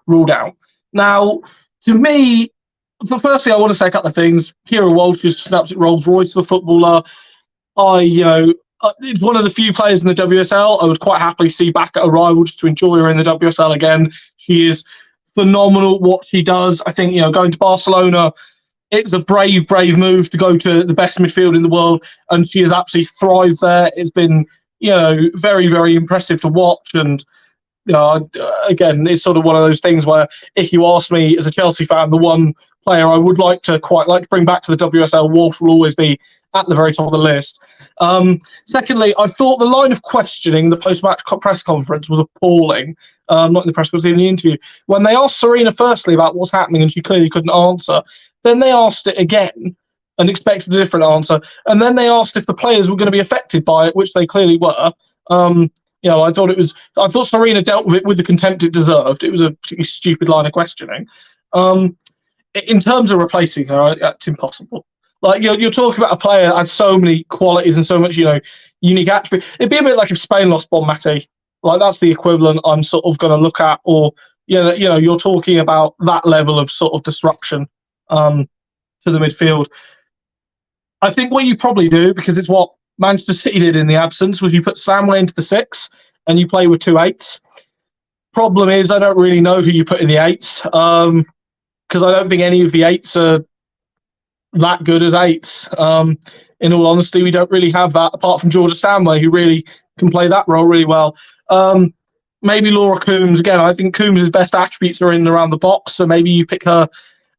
ruled out. Now, to me, firstly, I want to say a couple of things. Keira Walsh is just an absolute Rolls Royce of a footballer. It's one of the few players in the WSL I would quite happily see back at a rival just to enjoy her in the WSL again. She is phenomenal what she does. I think, going to Barcelona, it was a brave move to go to the best midfield in the world, and she has absolutely thrived there. It's been, very, very impressive to watch. And, again, it's sort of one of those things where if you ask me as a Chelsea fan, the one player I would quite like to bring back to the WSL, Walsh will always be at the very top of the list. Secondly, I thought the line of questioning, the post-match press conference, was appalling. Not in the press conference, in the interview. When they asked Serena firstly about what's happening and she clearly couldn't answer, then they asked it again and expected a different answer. And then they asked if the players were going to be affected by it, which they clearly were. I thought Serena dealt with it with the contempt it deserved. It was a particularly stupid line of questioning. In terms of replacing her, it's impossible. Like you're talking about a player that has so many qualities and so much, unique attributes. It'd be a bit like if Spain lost Bonmati. Like that's the equivalent I'm sort of going to look at. Or you're talking about that level of sort of disruption to the midfield. I think what you probably do, because it's what Manchester City did in the absence, was you put Samway into the six and you play with 2 8s. Problem is, I don't really know who you put in the 8s because I don't think any of the 8s are that good as 8s. In all honesty, we don't really have that apart from Georgia Stanway, who really can play that role really well. maybe Laura Coombs. Again, I think Coombs' best attributes are in and around the box, so maybe you pick her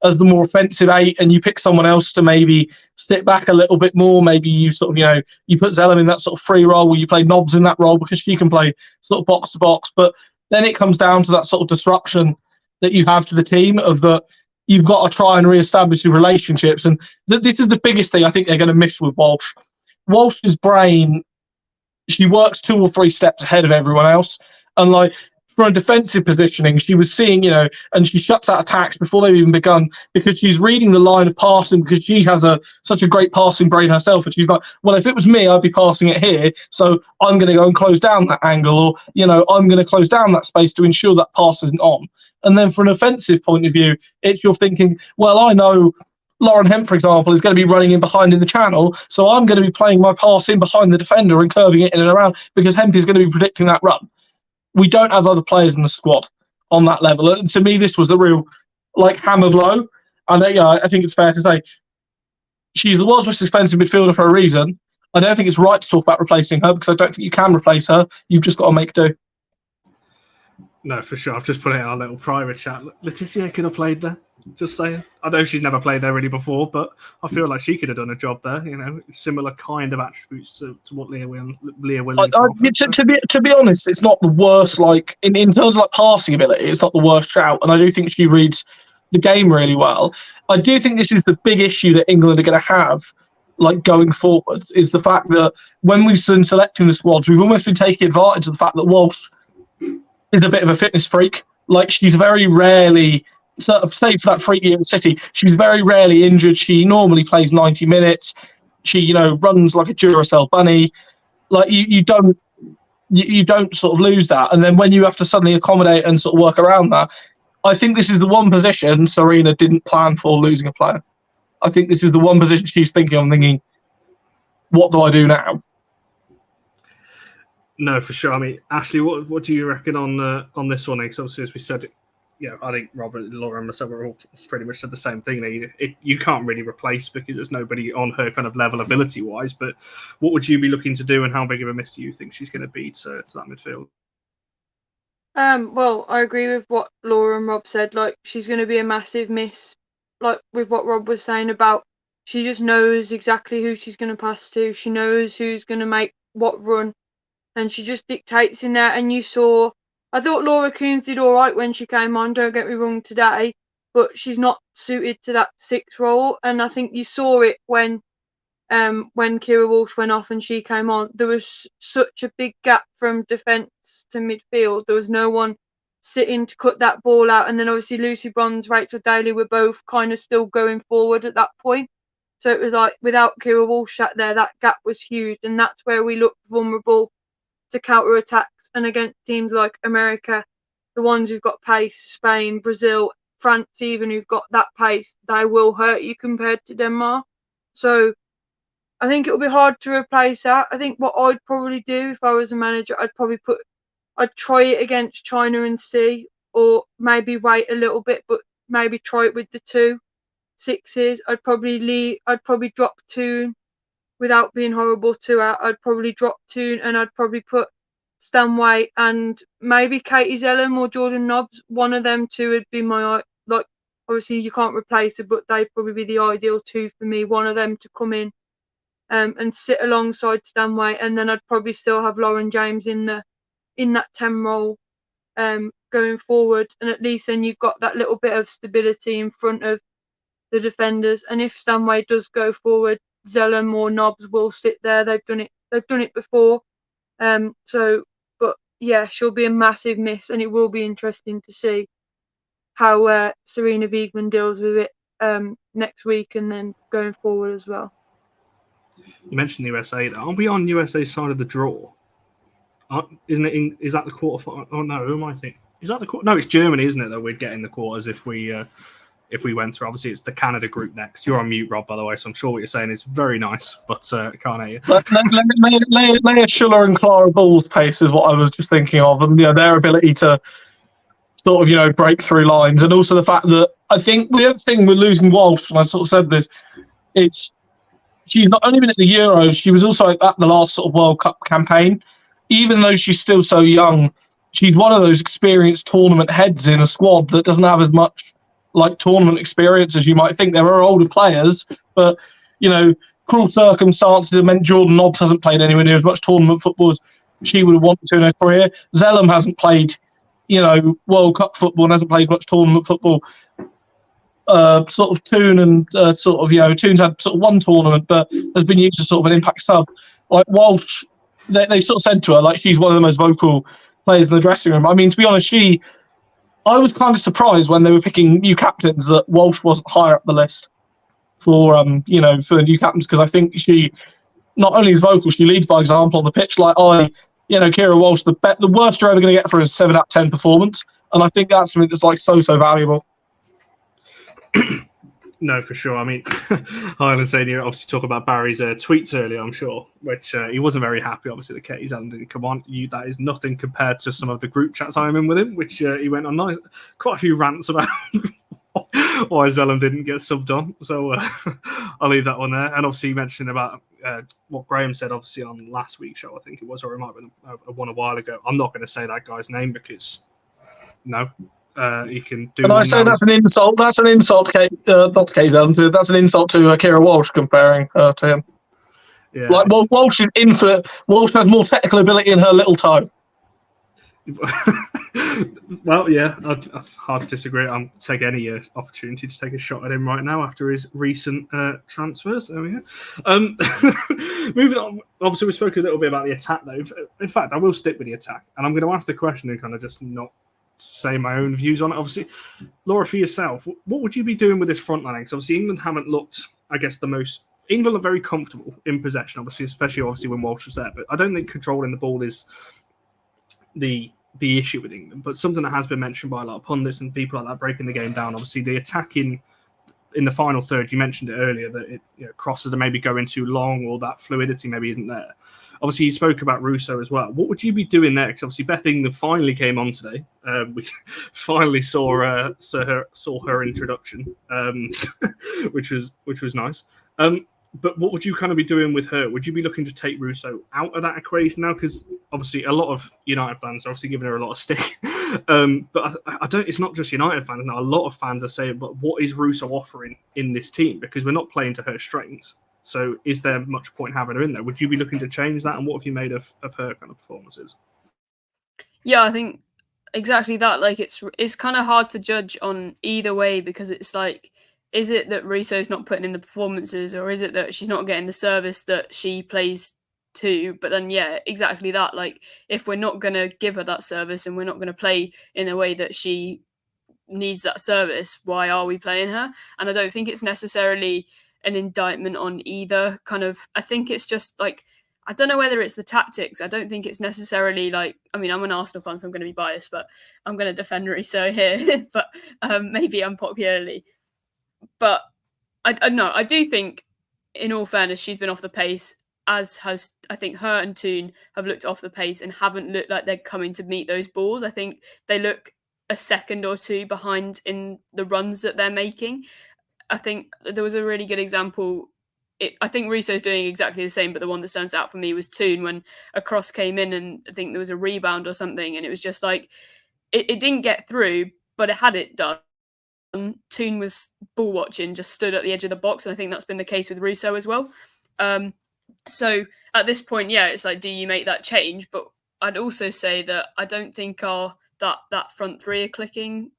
as the more offensive 8 and you pick someone else to maybe sit back a little bit more. Maybe you sort of, you put Zellum in that sort of free role where you play Nobbs in that role because she can play sort of box to box. But then it comes down to that sort of disruption that you have to the team of that you've got to try and re-establish the relationships. And this is the biggest thing I think they're going to miss with Walsh. Walsh's brain, she works 2 or 3 steps ahead of everyone else. And like from a defensive positioning, she was seeing, and she shuts out attacks before they've even begun because she's reading the line of passing because she has such a great passing brain herself. And she's like, well, if it was me, I'd be passing it here. So I'm going to go and close down that angle, or, I'm going to close down that space to ensure that pass isn't on. And then from an offensive point of view, it's you're thinking, well, I know Lauren Hemp, for example, is going to be running in behind in the channel, so I'm going to be playing my pass in behind the defender and curving it in and around because Hemp is going to be predicting that run. We don't have other players in the squad on that level. And to me, this was the real hammer blow. And I think it's fair to say she's the world's most expensive midfielder for a reason. I don't think it's right to talk about replacing her because I don't think you can replace her. You've just got to make do. No, for sure. I've just put it in our little private chat. Letitia could have played there. Just saying. I know she's never played there really before, but I feel like she could have done a job there. Similar kind of attributes to what Leah Williams offers. To be honest, it's not the worst. In terms of passing ability, it's not the worst shout, and I do think she reads the game really well. I do think this is the big issue that England are going to have, going forwards, is the fact that when we've been selecting the squads, we've almost been taking advantage of the fact that Walsh is a bit of a fitness freak. She's very rarely, save for that freak year in City, she's very rarely injured. She normally plays 90 minutes. She, runs like a Duracell bunny. You don't sort of lose that. And then when you have to suddenly accommodate and sort of work around that, I think this is the one position Serena didn't plan for losing a player. I think this is the one position she's thinking, what do I do now? No, for sure. I mean, Ashley, what do you reckon on this one? Because obviously, as we said, I think Robert, Laura, and myself were all pretty much said the same thing. You can't really replace because there's nobody on her kind of level ability-wise. But what would you be looking to do, and how big of a miss do you think she's going to be to that midfield? Well, I agree with what Laura and Rob said. She's going to be a massive miss. With what Rob was saying about, she just knows exactly who she's going to pass to. She knows who's going to make what run. And she just dictates in there. And I thought Laura Coombs did all right when she came on, don't get me wrong today, but she's not suited to that 6 role. And I think you saw it when Keira Walsh went off and she came on. There was such a big gap from defence to midfield. There was no one sitting to cut that ball out. And then obviously Lucy Bronze, Rachel Daly were both kind of still going forward at that point. So it was without Keira Walsh sat there, that gap was huge. And that's where we looked vulnerable to counter attacks, and against teams like America, the ones who've got pace, Spain, Brazil, France even, who've got that pace, they will hurt you compared to Denmark. So I think it'll be hard to replace that. I think what I'd probably do if I was a manager, I'd try it against China and see, or maybe wait a little bit, but maybe try it with the 2 6s. I'd probably drop Toon. Without being horrible to her, I'd probably drop Toon and I'd probably put Stanway and maybe Katie Zellum or Jordan Nobbs. One of them 2 would be my, obviously you can't replace her, but they'd probably be the ideal 2 for me. One of them to come in and sit alongside Stanway, and then I'd probably still have Lauren James in that 10 role going forward, and at least then you've got that little bit of stability in front of the defenders. And if Stanway does go forward, Zellum or Nobbs will sit there. They've done it before. But yeah, she'll be a massive miss, and it will be interesting to see how Serena Wiegman deals with it next week and then going forward as well. You mentioned the USA. Aren't we on USA's side of the draw? Isn't it? Is that the quarterfinal? Oh no, who am I thinking? Is that the quarter? No, it's Germany, isn't it? That we'd get in the quarters if we went through. Obviously, it's the Canada group next. You're on mute, Rob, by the way, so I'm sure what you're saying is very nice, but can't hear you. Leah Schuller and Clara Bull's pace is what I was just thinking of, and their ability to sort of break through lines, and also the fact that I think the other thing with losing Walsh, and I sort of said this, she's not only been at the Euros, she was also at the last sort of World Cup campaign. Even though she's still so young, she's one of those experienced tournament heads in a squad that doesn't have as much like tournament experience as you might think. There are older players, but cruel circumstances have meant Jordan Nobbs hasn't played anywhere near as much tournament football as she would have wanted to in her career. Zellum hasn't played, World Cup football and hasn't played much tournament football. Sort of Toon and Toon's had sort of one tournament, but has been used as sort of an impact sub. Like Walsh, they sort of said to her like she's one of the most vocal players in the dressing room. I mean, to be honest, I was kind of surprised when they were picking new captains that Walsh wasn't higher up the list for for new captains, because I think she not only is vocal, she leads by example on the pitch. Like Keira Walsh, the worst you're ever going to get for a 7 out of 10 performance, and I think that's something that's like so valuable. No, for sure. I mean, Highland saying you obviously talk about Barry's tweets earlier, I'm sure, which he wasn't very happy. Obviously, the Katie's didn't come on. That is nothing compared to some of the group chats I'm in with him, which he went on quite a few rants about why Zellum didn't get subbed on. So I'll leave that one there. And obviously, you mentioned about what Graham said, obviously, on last week's show, I think it was, or it might have been one a while ago. I'm not going to say that guy's name because, no. You can do. And I say that's an insult. That's an insult, not to Kate Zellum. That's an insult to Keira Walsh comparing to him. Yeah, like Walsh is infinite. Walsh has more technical ability in her little toe. Well, yeah, I'd hard to disagree. I'm take any opportunity to take a shot at him right now after his recent transfers. There we go. Moving on. Obviously, we spoke a little bit about the attack, though. In fact, I will stick with the attack, and I'm going to ask the question and kind of just not say my own views on it. Obviously, Laura, for yourself, what would you be doing with this front line? Because obviously England haven't looked, I guess, the most. England are very comfortable in possession, especially when Walsh was there. But I don't think controlling the ball is the issue with England. But something that has been mentioned by a lot of pundits and people like that breaking the game down. Obviously, the attacking in the final third, you mentioned it earlier that crosses are maybe going too long, or that fluidity maybe isn't there. Obviously, you spoke about Russo as well. What would you be doing there? Because obviously, Beth England finally came on today. We finally saw her introduction, which was nice. But what would you kind of be doing with her? Would you be looking to take Russo out of that equation now? Because obviously, a lot of United fans are obviously giving her a lot of stick. But I don't. It's not just United fans now. A lot of fans are saying, "But what is Russo offering in this team? Because we're not playing to her strengths." So is there much point having her in there? Would you be looking to change that? And what have you made of her kind of performances? Yeah, I think exactly that. Like it's kind of hard to judge on either way, because it's like, is it that Russo's not putting in the performances, or is it that she's not getting the service that she plays to? But then, yeah, exactly that. Like if we're not going to give her that service and we're not going to play in a way that she needs that service, why are we playing her? And I don't think it's necessarily an indictment on either kind of. I think it's just like, I don't know whether it's the tactics. I don't think it's necessarily like, I mean, I'm an Arsenal fan, so I'm going to be biased, but I'm going to defend Russo here, but maybe unpopularly. But I do think, in all fairness, she's been off the pace, as has, I think, her and Toon have looked off the pace and haven't looked like they're coming to meet those balls. I think they look a second or two behind in the runs that they're making. I think there was a really good example. I think Russo's doing exactly the same, but the one that stands out for me was Toon, when a cross came in and I think there was a rebound or something, and it was just like, it didn't get through, but it had it done. Toon was ball watching, just stood at the edge of the box, and I think that's been the case with Russo as well. So at this point, yeah, it's like, do you make that change? But I'd also say that I don't think that front three are clicking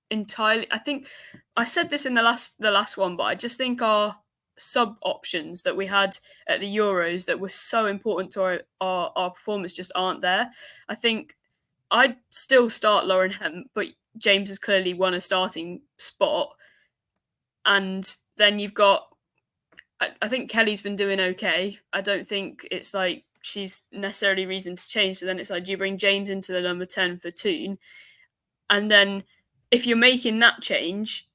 entirely. I think I said this in the last one, but I just think our sub options that we had at the Euros that were so important to our performance just aren't there. I think I'd still start Lauren Hemp, but James has clearly won a starting spot. And then you've got, I think Kelly's been doing okay. I don't think it's like she's necessarily reason to change. So then it's like, do you bring James into the number 10 for Toon? And then if you're making that change,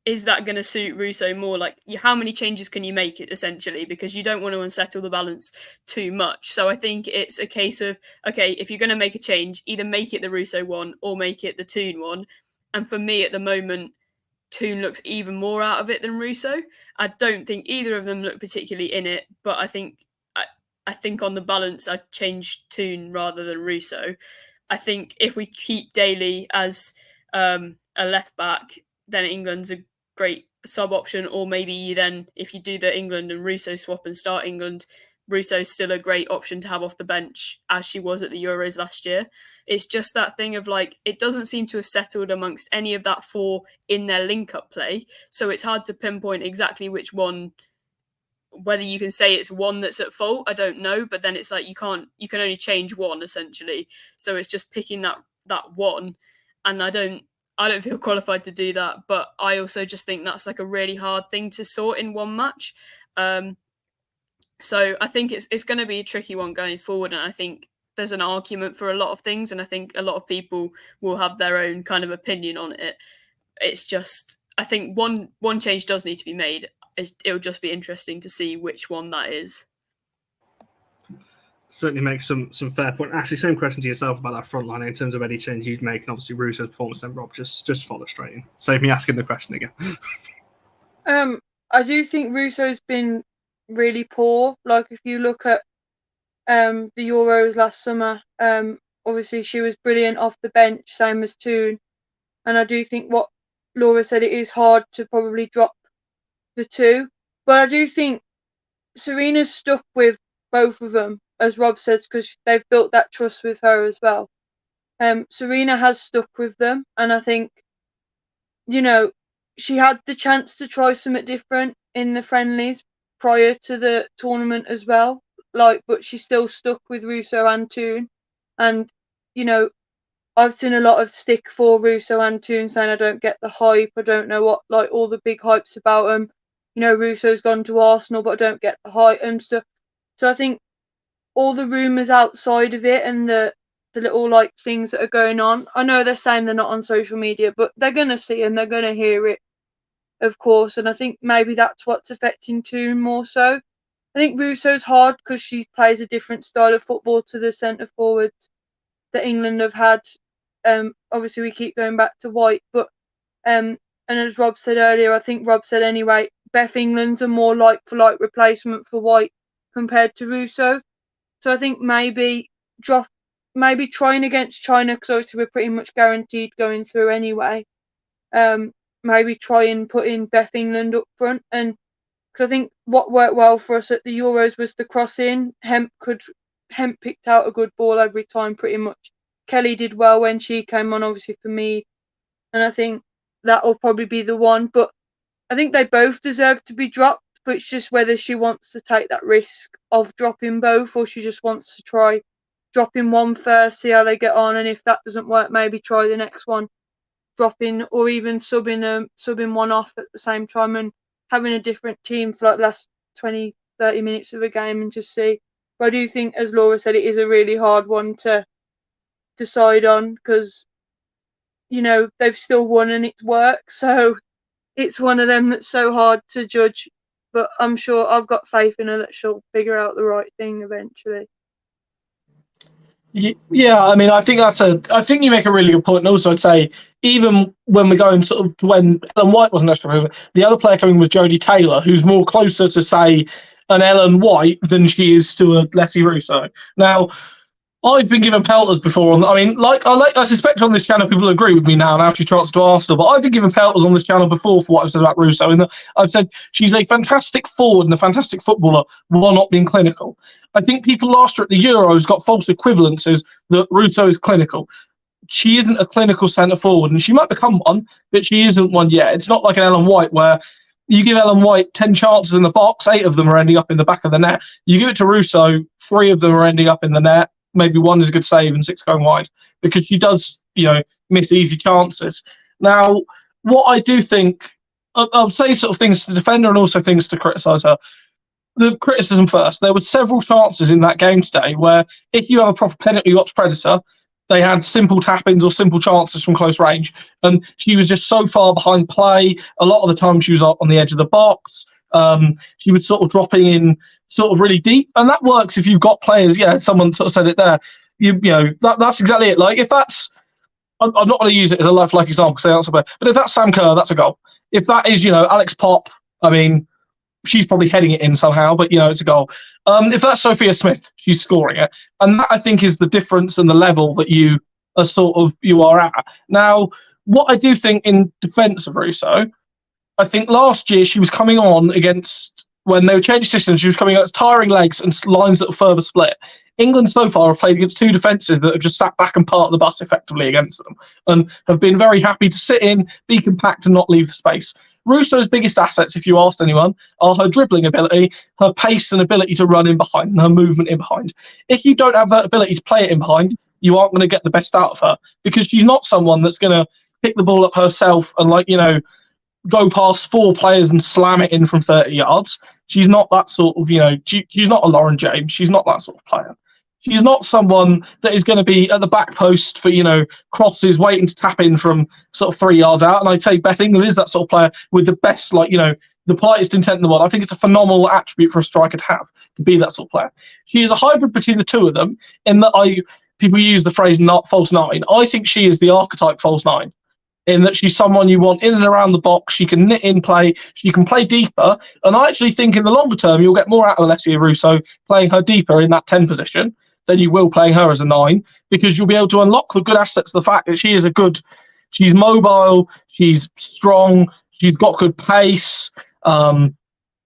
is that going to suit Russo more? Like, how many changes can you make it, essentially? Because you don't want to unsettle the balance too much. So I think it's a case of, okay, if you're going to make a change, either make it the Russo one or make it the Toon one. And for me at the moment, Toon looks even more out of it than Russo. I don't think either of them look particularly in it, but I think on the balance, I'd change Toon rather than Russo. I think if we keep Daly as a left back, then England's a great sub option. Or maybe then if you do the England and Russo swap and start England, Russo's still a great option to have off the bench, as she was at the Euros last year. It's just that thing of like, it doesn't seem to have settled amongst any of that four in their link-up play. So it's hard to pinpoint exactly which one, whether you can say it's one that's at fault, I don't know. But then it's like you can only change one essentially. So it's just picking that one. And I don't feel qualified to do that. But I also just think that's like a really hard thing to sort in one match. So I think it's going to be a tricky one going forward. And I think there's an argument for a lot of things. And I think a lot of people will have their own kind of opinion on it. It's just, I think one change does need to be made. It'll just be interesting to see which one that is. Certainly makes some fair point. Actually, same question to yourself about that front line in terms of any change you'd make. And obviously Russo's performance, then Rob, just follow straight in. Save me asking the question again. I do think Russo's been really poor. Like if you look at the Euros last summer, obviously she was brilliant off the bench, same as Toon. And I do think what Laura said, it is hard to probably drop the two. But I do think Serena's stuck with both of them, as Rob says, because they've built that trust with her as well. Serena has stuck with them, and I think, she had the chance to try something different in the friendlies prior to the tournament as well. But she still stuck with Russo and Toon. And, I've seen a lot of stick for Russo and Toon saying I don't get the hype. I don't know what, all the big hypes about them. Russo's gone to Arsenal, but I don't get the hype and stuff. So I think all the rumours outside of it and the little things that are going on, I know they're saying they're not on social media, but they're going to see and they're going to hear it, of course. And I think maybe that's what's affecting Toon more so. I think Russo's hard because she plays a different style of football to the centre forwards that England have had. Obviously, we keep going back to White, but and as Rob said earlier, I think Rob said anyway, Beth England's a more like-for-like replacement for White compared to Russo. So I think maybe trying against China, because obviously we're pretty much guaranteed going through anyway. Maybe try and put in Beth England up front, and because I think what worked well for us at the Euros was the crossing. Hemp picked out a good ball every time, pretty much. Kelly did well when she came on, obviously for me, and I think that will probably be the one. But I think they both deserve to be dropped, but it's just whether she wants to take that risk of dropping both, or she just wants to try dropping one first, see how they get on, and if that doesn't work, maybe try the next one, dropping or even subbing one off at the same time and having a different team for the last 20-30 minutes of a game and just see. But I do think, as Laura said, it is a really hard one to decide on because they've still won and it's worked, so it's one of them that's so hard to judge. But I'm sure, I've got faith in her that she'll figure out the right thing eventually. Yeah, I mean, I think you make a really good point. And also, I'd say even when we're going sort of when Ellen White wasn't extra, the other player coming was Jodie Taylor, who's more closer to say an Ellen White than she is to a Leslie Russo. Now, I've been given pelters before. I suspect on this channel people agree with me now she transferred to Arsenal, but I've been given pelters on this channel before for what I've said about Russo. And I've said she's a fantastic forward and a fantastic footballer while not being clinical. I think people last year at the Euros got false equivalences that Russo is clinical. She isn't a clinical centre forward, and she might become one, but she isn't one yet. It's not like an Ellen White where you give Ellen White 10 chances in the box, 8 of them are ending up in the back of the net. You give it to Russo, 3 of them are ending up in the net. Maybe 1 is a good save and 6 going wide, because she does, miss easy chances. Now, what I do think, I'll say sort of things to defend her and also things to criticise her. The criticism first. There were several chances in that game today where if you have a proper penalty box predator, they had simple tap-ins or simple chances from close range. And she was just so far behind play. A lot of the time she was on the edge of the box. She was sort of dropping in sort of really deep, and that works if you've got players. Yeah, someone sort of said it there. That's exactly it. Like if that's, I'm not going to use it as a lifelike example because they answer, but if that's Sam Kerr, that's a goal. If that is Alex Pop, I mean, she's probably heading it in somehow, but it's a goal. If that's Sophia Smith, she's scoring it, and that I think is the difference and the level that you as sort of you are at. Now, what I do think in defence of Russo, I think last year she was coming on against, when they were changing systems, she was coming against tiring legs and lines that were further split. England so far have played against 2 defences that have just sat back and parked the bus effectively against them and have been very happy to sit in, be compact and not leave the space. Russo's biggest assets, if you asked anyone, are her dribbling ability, her pace and ability to run in behind, and her movement in behind. If you don't have that ability to play it in behind, you aren't going to get the best out of her, because she's not someone that's going to pick the ball up herself and, like, you know, go past 4 players and slam it in from 30 yards. She's not that sort of, you know, she's not a Lauren James. She's not that sort of player. She's not someone that is going to be at the back post for, you know, crosses waiting to tap in from sort of 3 yards out. And I'd say Beth England is that sort of player with the best, like, you know, the politest intent in the world. I think it's a phenomenal attribute for a striker to have, to be that sort of player. She is a hybrid between the two of them in that people use the phrase not false 9. I think she is the archetype false 9. In that she's someone you want in and around the box. She can knit in play. She can play deeper. And I actually think in the longer term, you'll get more out of Alessia Russo playing her deeper in that 10 position than you will playing her as a 9, because you'll be able to unlock the good assets of the fact that she's mobile, she's strong, she's got good pace,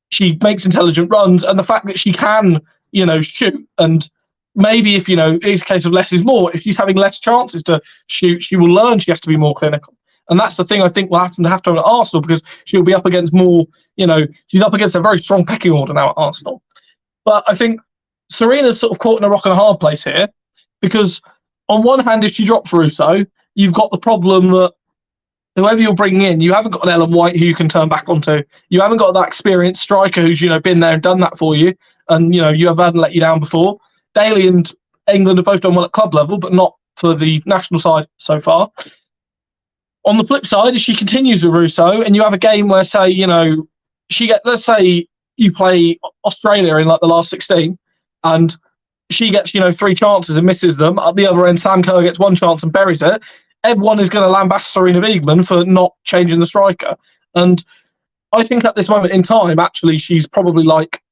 she makes intelligent runs, and the fact that she can, you know, shoot. And maybe if, you know, it's a case of less is more, if she's having less chances to shoot, she will learn she has to be more clinical. And that's the thing I think will have to at Arsenal, because she'll be up against more, you know, she's up against a very strong pecking order now at Arsenal. But I think Serena's sort of caught in a rock and a hard place here, because on one hand, if she drops Russo, you've got the problem that whoever you're bringing in, you haven't got an Ellen White who you can turn back onto. You haven't got that experienced striker who's, you know, been there and done that for you, and, you know, you haven't let you down before. Daly and England have both done well at club level, but not for the national side so far. On the flip side, if she continues with Russo and you have a game where, say, you know, let's say you play Australia in like the last 16 and she gets, you know, 3 chances and misses them. At the other end, Sam Kerr gets 1 chance and buries it. Everyone is going to lambast Serena Wiegman for not changing the striker. And I think at this moment in time, actually, she's probably like,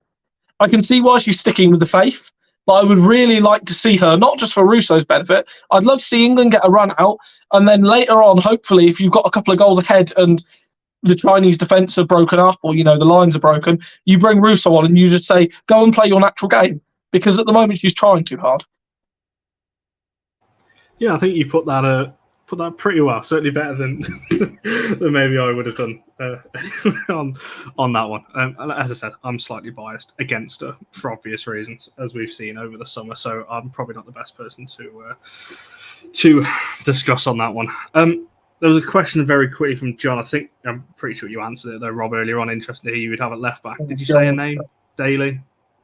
I can see why she's sticking with the faith, but I would really like to see her, not just for Russo's benefit, I'd love to see England get a run out, and then later on, hopefully, if you've got a couple of goals ahead and the Chinese defence are broken up, or, you know, the lines are broken, you bring Russo on and you just say, go and play your natural game, because at the moment she's trying too hard. Yeah, I think you put that pretty well. Certainly better than than maybe I would have done on that one. As I said, I'm slightly biased against her for obvious reasons, as we've seen over the summer. So I'm probably not the best person to discuss on that one. There was a question very quickly from John. I'm pretty sure you answered it though, Rob, earlier on. Interested to hear you would have it left back. Did you say a name? Daly?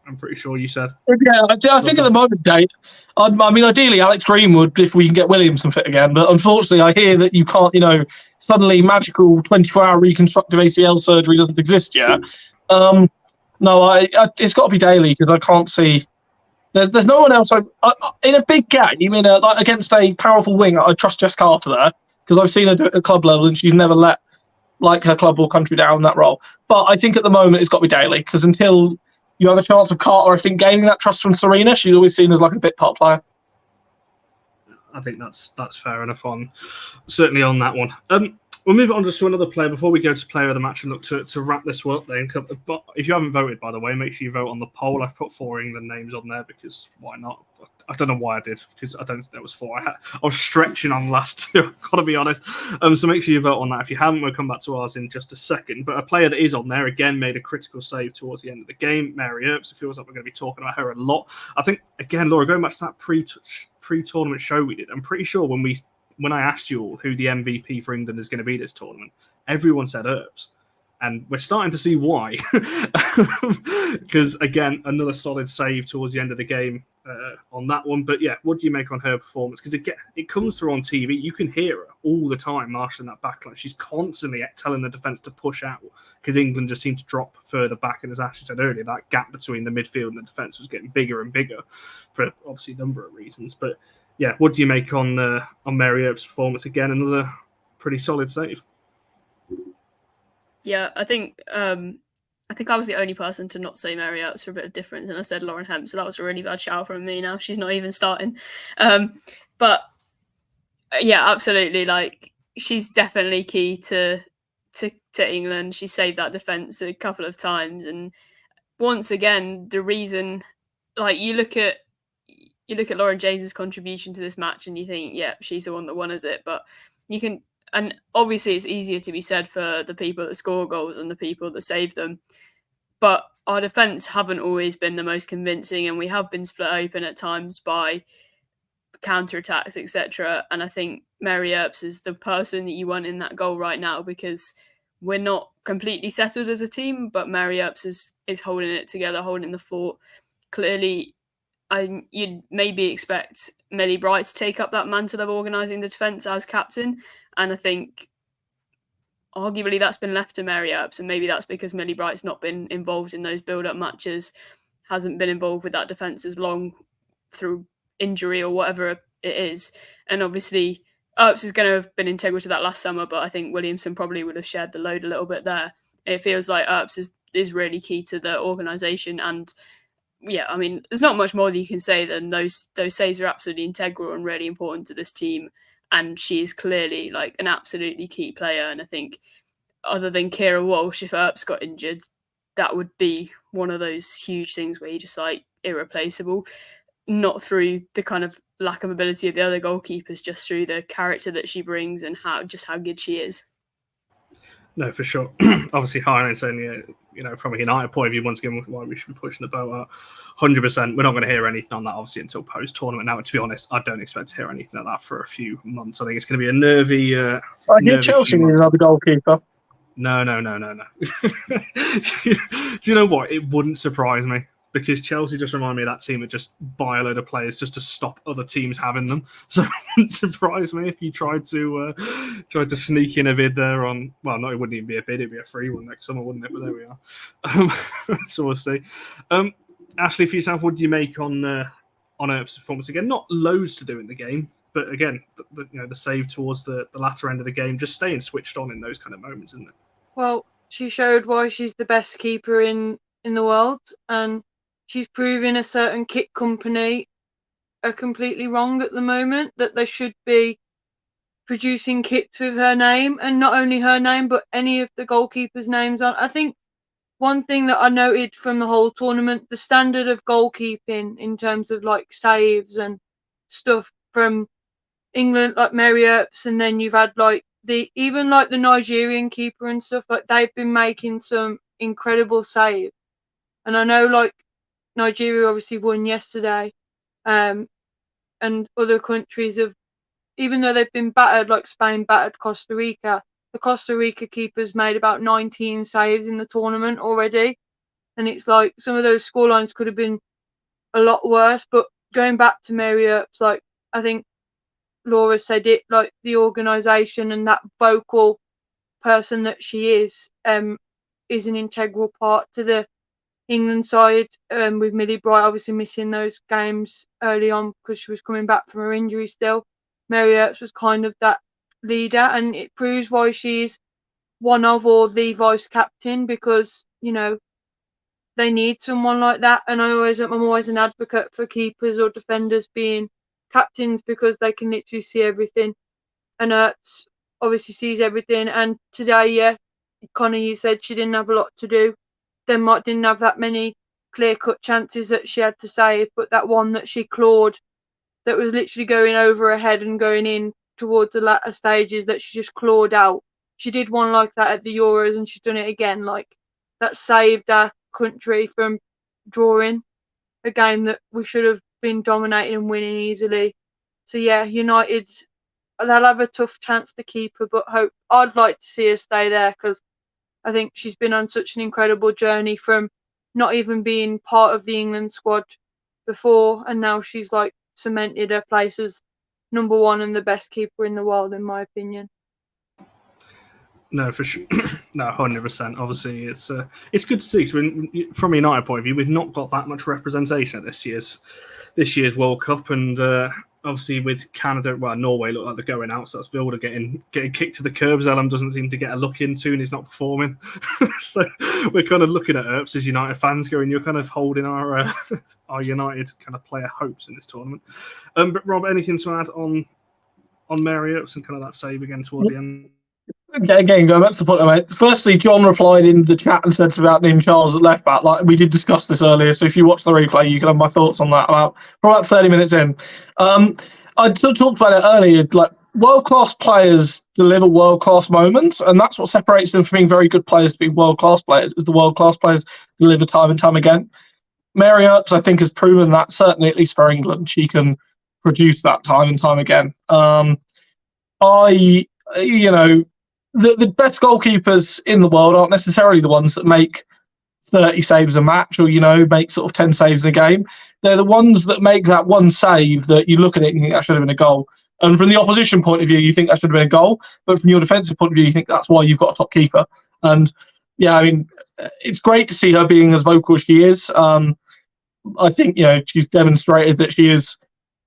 I'm pretty sure you said. Yeah, I think at the moment, Dave, I mean, ideally Alex Greenwood, if we can get Williamson fit again. But unfortunately, I hear that you can't, you know, suddenly magical 24-hour reconstructive ACL surgery doesn't exist yet. No, it's got to be Daly, because I can't see. There's no one else. In a big game, like against a powerful wing, I trust Jess Carter there, because I've seen her do it at club level and she's never let like her club or country down in that role. But I think at the moment it's got to be Daly, because until you have a chance of Carter, I think, gaining that trust from Serena, she's always seen as like a bit part player. I think that's fair enough certainly on that one. We'll move on just to another player before we go to player of the match and look to wrap this up then. But if you haven't voted, by the way, make sure you vote on the poll. I've put 4 England names on there because why not? I don't know why I did, because I don't think there was 4. I was stretching on the last 2, I've got to be honest. So make sure you vote on that. If you haven't, we'll come back to ours in just a second. But a player that is on there, again, made a critical save towards the end of the game, Mary Earps. It feels like we're going to be talking about her a lot. I think, again, Laura, going back to that pre-tournament show we did, I'm pretty sure when I asked you all who the MVP for England is going to be this tournament, everyone said Earps. And we're starting to see why. Because, again, another solid save towards the end of the game on that one. But, yeah, what do you make on her performance? Because it comes through on TV. You can hear her all the time marshalling that backline. She's constantly telling the defence to push out because England just seemed to drop further back. And as Ashley said earlier, that gap between the midfield and the defence was getting bigger and bigger for, obviously, a number of reasons. But, yeah, what do you make on Mary Earps' performance? Again, another pretty solid save. Yeah, I think I was the only person to not say Mary Earps for a bit of difference, and I said Lauren Hemp, so that was a really bad shout from me now. She's not even starting. But Yeah, absolutely. Like, she's definitely key to England. She saved that defence a couple of times, and once again, the reason, like, you look at Lauren James's contribution to this match, and you think, yeah, she's the one that won us it. But you can, and obviously, it's easier to be said for the people that score goals and the people that save them. But our defence haven't always been the most convincing, and we have been split open at times by counterattacks, etc. And I think Mary Earps is the person that you want in that goal right now, because we're not completely settled as a team, but Mary Earps is holding it together, holding the fort. Clearly, you'd maybe expect Millie Bright to take up that mantle of organising the defence as captain, and I think arguably that's been left to Mary Earps, and maybe that's because Millie Bright's not been involved in those build-up matches, hasn't been involved with that defence as long through injury or whatever it is. And obviously Earps is going to have been integral to that last summer, but I think Williamson probably would have shared the load a little bit there. It feels like Earps is really key to the organisation, and yeah, I mean, there's not much more that you can say than those saves are absolutely integral and really important to this team, and she is clearly like an absolutely key player. And I think other than Keira Walsh, if Earps got injured, that would be one of those huge things where you're just like irreplaceable, not through the kind of lack of ability of the other goalkeepers, just through the character that she brings and how good she is. No, for sure. Obviously, Heinlein saying, from a United point of view, once again, why we should be pushing the boat out. 100%. We're not going to hear anything on that, obviously, until post-tournament. Now, to be honest, I don't expect to hear anything like that for a few months. I think it's going to be a nervy... I hear Chelsea need another goalkeeper. No. Do you know what? It wouldn't surprise me, because Chelsea just remind me of that team that just buy a load of players just to stop other teams having them. So it wouldn't surprise me if you tried to sneak in a bid there on... Well, no, it wouldn't even be a bid. It'd be a free one next summer, wouldn't it? But there we are. So we'll see. Ashley, for yourself, what do you make on Earps' performance? Again, not loads to do in the game, but again, the save towards the latter end of the game, just staying switched on in those kind of moments, isn't it? Well, she showed why she's the best keeper in the world, and she's proving a certain kit company are completely wrong at the moment, that they should be producing kits with her name, and not only her name, but any of the goalkeepers' names on. I think one thing that I noted from the whole tournament, the standard of goalkeeping in terms of like saves and stuff from England, like Mary Earps, and then you've had like the Nigerian keeper and stuff, like they've been making some incredible saves. And I know like Nigeria obviously won yesterday, and other countries have, even though they've been battered, like Spain battered Costa Rica, the Costa Rica keepers made about 19 saves in the tournament already. And it's like some of those scorelines could have been a lot worse. But going back to Mary Earps, like I think Laura said it, like the organisation and that vocal person that she is an integral part to the England side, with Millie Bright obviously missing those games early on because she was coming back from her injury still. Mary Earps was kind of that leader, and it proves why she's one of, or the vice captain, because they need someone like that. And I'm always an advocate for keepers or defenders being captains, because they can literally see everything, and Earps obviously sees everything. And today, Connor, you said she didn't have a lot to do. Denmark didn't have that many clear-cut chances that she had to save, but that one that she clawed, that was literally going over her head and going in towards the latter stages, that she just clawed out. She did one like that at the Euros, and she's done it again. Like, that saved our country from drawing a game that we should have been dominating and winning easily. So yeah, United, they'll have a tough chance to keep her, but I'd like to see her stay there, because I think she's been on such an incredible journey from not even being part of the England squad before, and now she's like cemented her place as number one and the best keeper in the world, in my opinion. No, for sure. No, 100%. Obviously, it's good to see. From a United point of view, we've not got that much representation at this year's World Cup, and obviously with Canada, Norway look like they're going out, so that's Vilda getting kicked to the curb. Zellum doesn't seem to get a look into, and he's not performing. So we're kind of looking at Earps as United fans, going, you're kind of holding our United kind of player hopes in this tournament. But Rob, anything to add on on Mary Earps and kind of that save again towards the end? Again, going back to the point I made. Firstly, John replied in the chat and said about Nim Charles at left back. Like we did discuss this earlier, so if you watch the replay, you can have my thoughts on that. About 30 minutes in, I talked about it earlier. Like world class players deliver world class moments, and that's what separates them from being very good players to being world class players. Is the world class players deliver time and time again. Mary Earps, I think, has proven that certainly, at least for England, she can produce that time and time again. The best goalkeepers in the world aren't necessarily the ones that make 30 saves a match or, make sort of 10 saves in a game. They're the ones that make that one save that you look at it and you think that should have been a goal. And from the opposition point of view, you think that should have been a goal. But from your defensive point of view, you think that's why you've got a top keeper. And, yeah, I mean, it's great to see her being as vocal as she is. I think, she's demonstrated that she is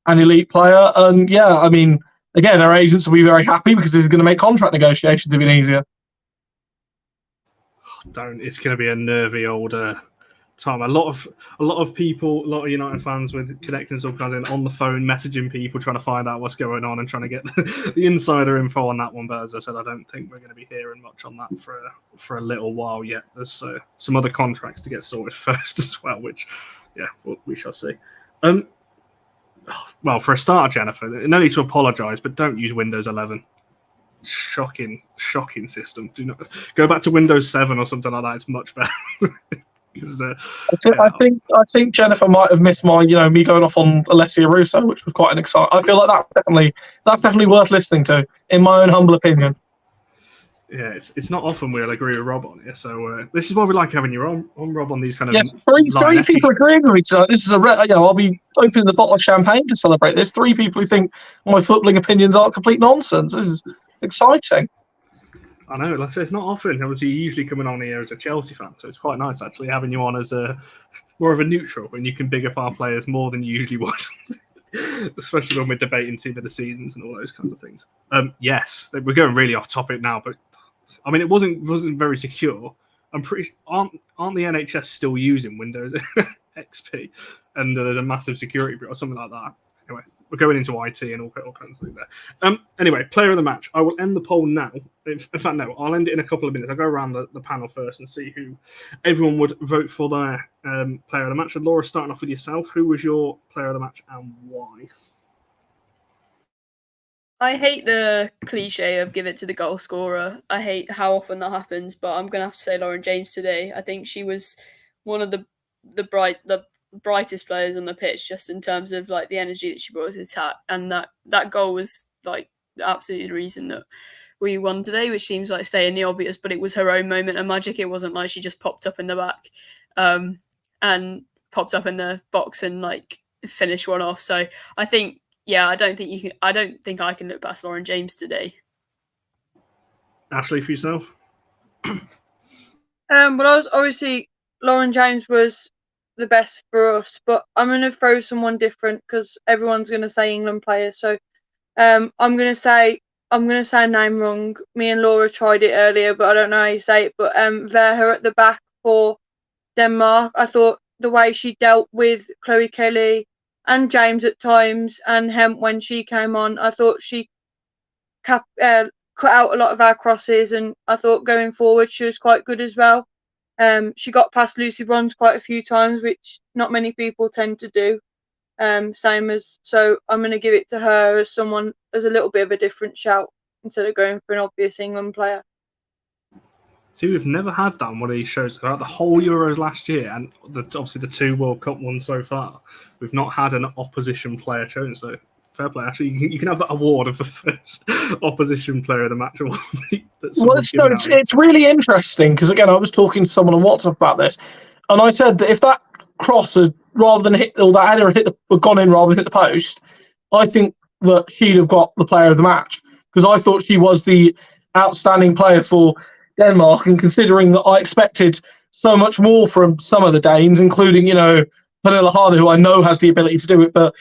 an elite player. And, yeah, I mean, again, our agents will be very happy because it's going to make contract negotiations even easier. It's going to be a nervy old time. A lot of people, a lot of United fans with connections all kinds of on the phone, messaging people, trying to find out what's going on and trying to get the insider info on that one. But as I said, I don't think we're going to be hearing much on that for a little while yet. There's some other contracts to get sorted first as well, which, yeah, we shall see. Well, for a start, Jennifer, no need to apologise, but don't use Windows 11. Shocking system. Do not go back to Windows 7 or something like that. It's much better. I think Jennifer might have missed my, me going off on Alessia Russo, which was quite an exciting. I feel like that's definitely worth listening to, in my own humble opinion. Yeah, it's not often we'll agree with Rob on here, so this is why we like having you on Rob on these kind of. Yes, three people agreeing with me tonight. This is I'll be opening the bottle of champagne to celebrate this. 3 people who think my footballing opinions are complete nonsense. This is exciting. I know, like I said, it's not often. Obviously, you're usually coming on here as a Chelsea fan, so it's quite nice actually having you on as more of a neutral, and you can big up our players more than you usually would. Especially when we're debating team of the seasons and all those kinds of things. Yes, we're going really off topic now, but I mean, it wasn't very secure. I'm pretty aren't the NHS still using Windows XP, and there's a massive security breach or something like that. Anyway, we're going into IT and all kinds of things there. Anyway, player of the match. I will end the poll now. In fact, no, I'll end it in a couple of minutes. I'll go around the panel first and see who everyone would vote for their player of the match. And Laura, starting off with yourself, who was your player of the match and why? I hate the cliche of give it to the goal scorer. I hate how often that happens, but I'm going to have to say Lauren James today. I think she was one of the brightest players on the pitch, just in terms of like the energy that she brought to the attack, and that goal was like absolutely the reason that we won today, which seems like staying the obvious, but it was her own moment of magic. It wasn't like she just popped up in the back and popped up in the box and like finished one off. So I think, yeah, I don't think I can look past Lauren James today. Ashley, for yourself? Well, obviously Lauren James was the best for us, but I'm going to throw someone different because everyone's going to say England players. So I'm going to say a name wrong. Me and Laura tried it earlier, but I don't know how you say it. But Verha at the back for Denmark. I thought the way she dealt with Chloe Kelly and James at times, and Hemp when she came on, I thought she cut out a lot of our crosses, and I thought going forward she was quite good as well. She got past Lucy Bronze quite a few times, which not many people tend to do. So I'm going to give it to her as a little bit of a different shout instead of going for an obvious England player. See, we've never had that on one of these shows throughout the whole Euros last year, and obviously the 2 World Cup ones so far. We've not had an opposition player chosen, so fair play. Actually, you can have that award of the first opposition player of the match award. Well, it's really interesting because, again, I was talking to someone on WhatsApp about this, and I said that if that cross had, rather than hit, or that header had gone in rather than hit the post, I think that she'd have got the player of the match because I thought she was the outstanding player for Denmark, and considering that I expected so much more from some of the Danes, including, Pernilla Harder, who I know has the ability to do it, but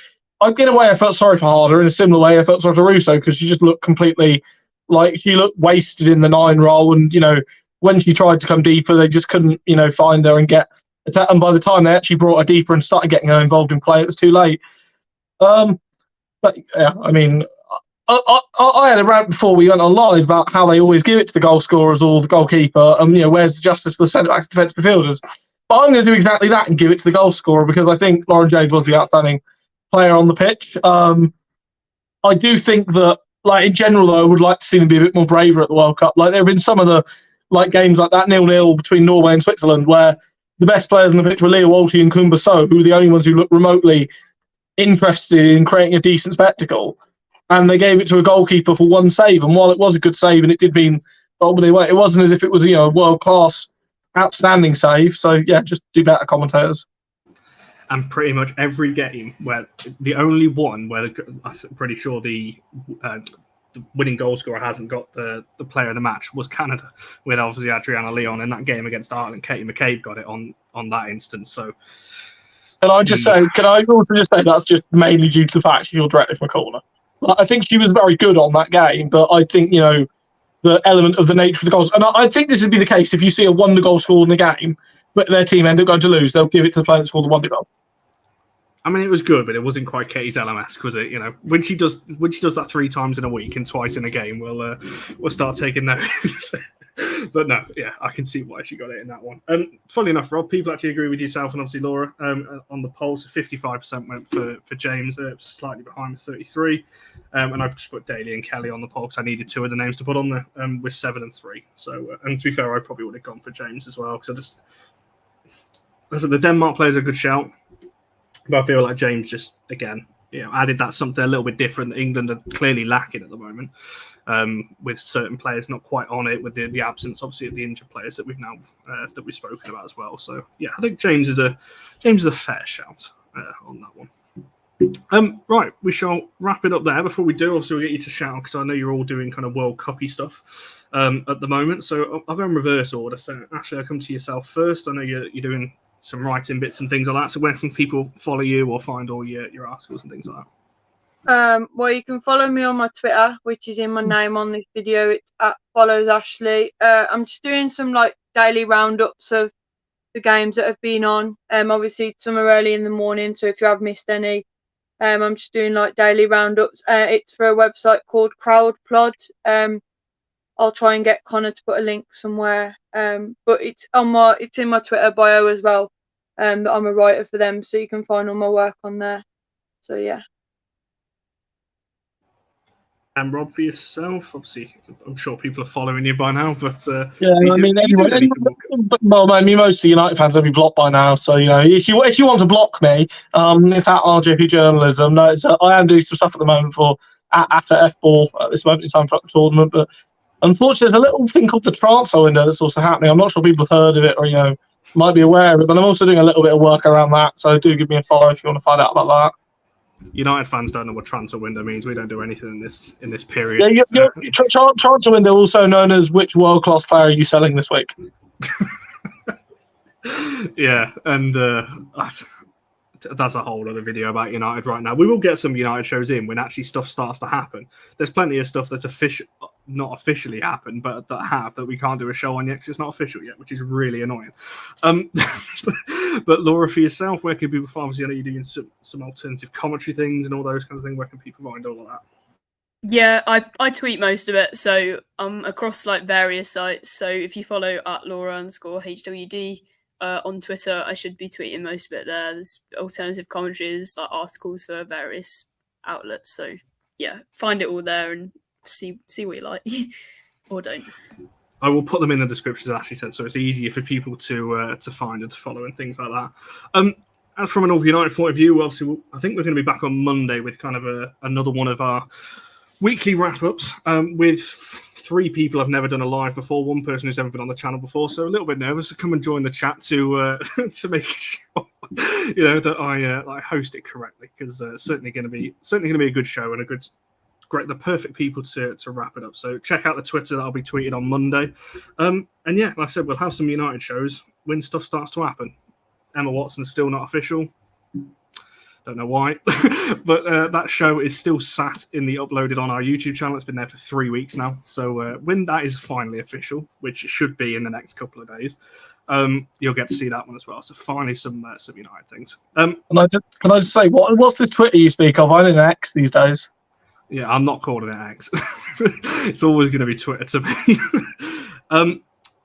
in a way I felt sorry for Harder. In a similar way I felt sorry for Russo because she just looked completely like she looked wasted in the 9 role, and when she tried to come deeper they just couldn't find her and get attacked, and by the time they actually brought her deeper and started getting her involved in play, it was too late. But yeah, I mean, I had a rant before we went on live about how they always give it to the goal scorers or the goalkeeper, and where's the justice for the centre backs, defensive midfielders. But I'm going to do exactly that and give it to the goal scorer because I think Lauren James was the outstanding player on the pitch. I do think that, like in general, though, I would like to see them be a bit more braver at the World Cup. Like there have been some of the games like that 0-0 between Norway and Switzerland where the best players on the pitch were Leah Walsh and Kumba So, who were the only ones who looked remotely interested in creating a decent spectacle. And they gave it to a goalkeeper for one save. And while it was a good save and it did mean it wasn't as if it was a world-class, outstanding save. So, yeah, just do better, commentators. And pretty much every game where the only one where I'm pretty sure the winning goal scorer hasn't got the player of the match was Canada, with obviously Adriana Leon in that game against Ireland. Katie McCabe got it on that instance. So, can I also just say that's just mainly due to the fact she was directly from a corner. I think she was very good on that game, but I think the element of the nature of the goals, and I think this would be the case if you see a wonder goal scored in a game, but their team end up going to lose, they'll give it to the player that scored the wonder goal. I mean, it was good, but it wasn't quite Katie's LMS, was it? When she does that 3 times in a week and twice in a game, we'll start taking notice. But no, yeah, I can see why she got it in that one. Funnily enough, Rob, people actually agree with yourself and obviously Laura on the polls. 55% went for James, slightly behind with 33. And I've just put Daly and Kelly on the poll because I needed 2 of the names to put on there with 7 and 3. So, and to be fair, I probably would have gone for James as well because the Denmark player's a good shout. But I feel like James just, again, added that something a little bit different that England are clearly lacking at the moment, with certain players not quite on it, with the absence, obviously, of the injured players that we've spoken about as well. So, yeah, I think James is a fair shout on that one. Right, we shall wrap it up there. Before we do, obviously, we'll get you to shout because I know you're all doing kind of World Cup-y stuff at the moment. So I'll go in reverse order. So, Ashley, I'll come to yourself first. I know you're doing some writing bits and things like that. So where can people follow you or find all your articles and things like that? Well, you can follow me on my Twitter, which is in my name on this video. It's @followsashley. I'm just doing some daily roundups of the games that have been on. Obviously some are early in the morning, so if you have missed any, I'm just doing daily roundups. It's for a website called Crowdplod. I'll try and get Connor to put a link somewhere. But it's in my Twitter bio as well. That I'm a writer for them, so you can find all my work on there. So yeah. And Rob, for yourself, obviously, I'm sure people are following you by now, but yeah, I mean, most United fans will be blocked by now. So if you want to block me, it's at RJP Journalism. No, I am doing some stuff at the moment for at FBall at this moment in time for the tournament, but unfortunately, there's a little thing called the transfer window that's also happening. I'm not sure people have heard of it or might be aware of it, but I'm also doing a little bit of work around that. So do give me a follow if you want to find out about that. United fans don't know what transfer window means. We don't do anything in this period. Yeah, transfer window, also known as which world-class player are you selling this week? Yeah, and that's a whole other video about United right now. We will get some United shows in when actually stuff starts to happen. There's plenty of stuff that's not officially happened, but that we can't do a show on yet because it's not official yet, which is really annoying. But Laura, for yourself, where can people find? Obviously, I know you're doing some alternative commentary things and all those kind of things. Where can people find all of that? Yeah, I tweet most of it, so across various sites. So if you follow @Laura_HWD on Twitter, I should be tweeting most of it there. There's alternative commentaries, articles for various outlets. So yeah, find it all there and see what you like or don't. I will put them in the description, as Ashley said, so it's easier for people to find and to follow and things like that. As from an All United point of view, obviously, I think we're going to be back on Monday with kind of another one of our weekly wrap-ups with 3 people I've never done a live before, 1 person who's never been on the channel before, so a little bit nervous to come and join the chat to make sure that I host it correctly, because certainly going to be a good show and the perfect people to wrap it up. So check out the Twitter that'll be tweeted on Monday. And yeah, like I said, we'll have some United shows when stuff starts to happen. Emma Watson's still not official. Don't know why, but that show is still sat uploaded on our YouTube channel. It's been there for 3 weeks now. So when that is finally official, which it should be in the next couple of days, you'll get to see that one as well. So finally some United things. Can I just say, what's the Twitter you speak of? I'm in X these days. Yeah, I'm not calling it X. It's always going to be Twitter to me.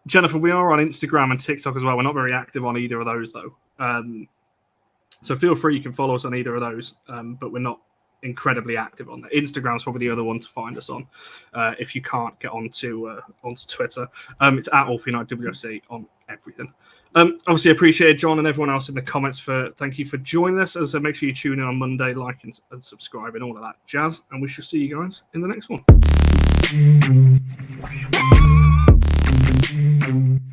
Jennifer, we are on Instagram and TikTok as well. We're not very active on either of those, though. So feel free, you can follow us on either of those, but we're not incredibly active on there. Instagram's probably the other one to find us on if you can't get onto Twitter. It's at allforunitedvids on everything. Obviously, appreciate John and everyone else in the comments thank you for joining us. As make sure you tune in on Monday, like and subscribe and all of that jazz. And we shall see you guys in the next one.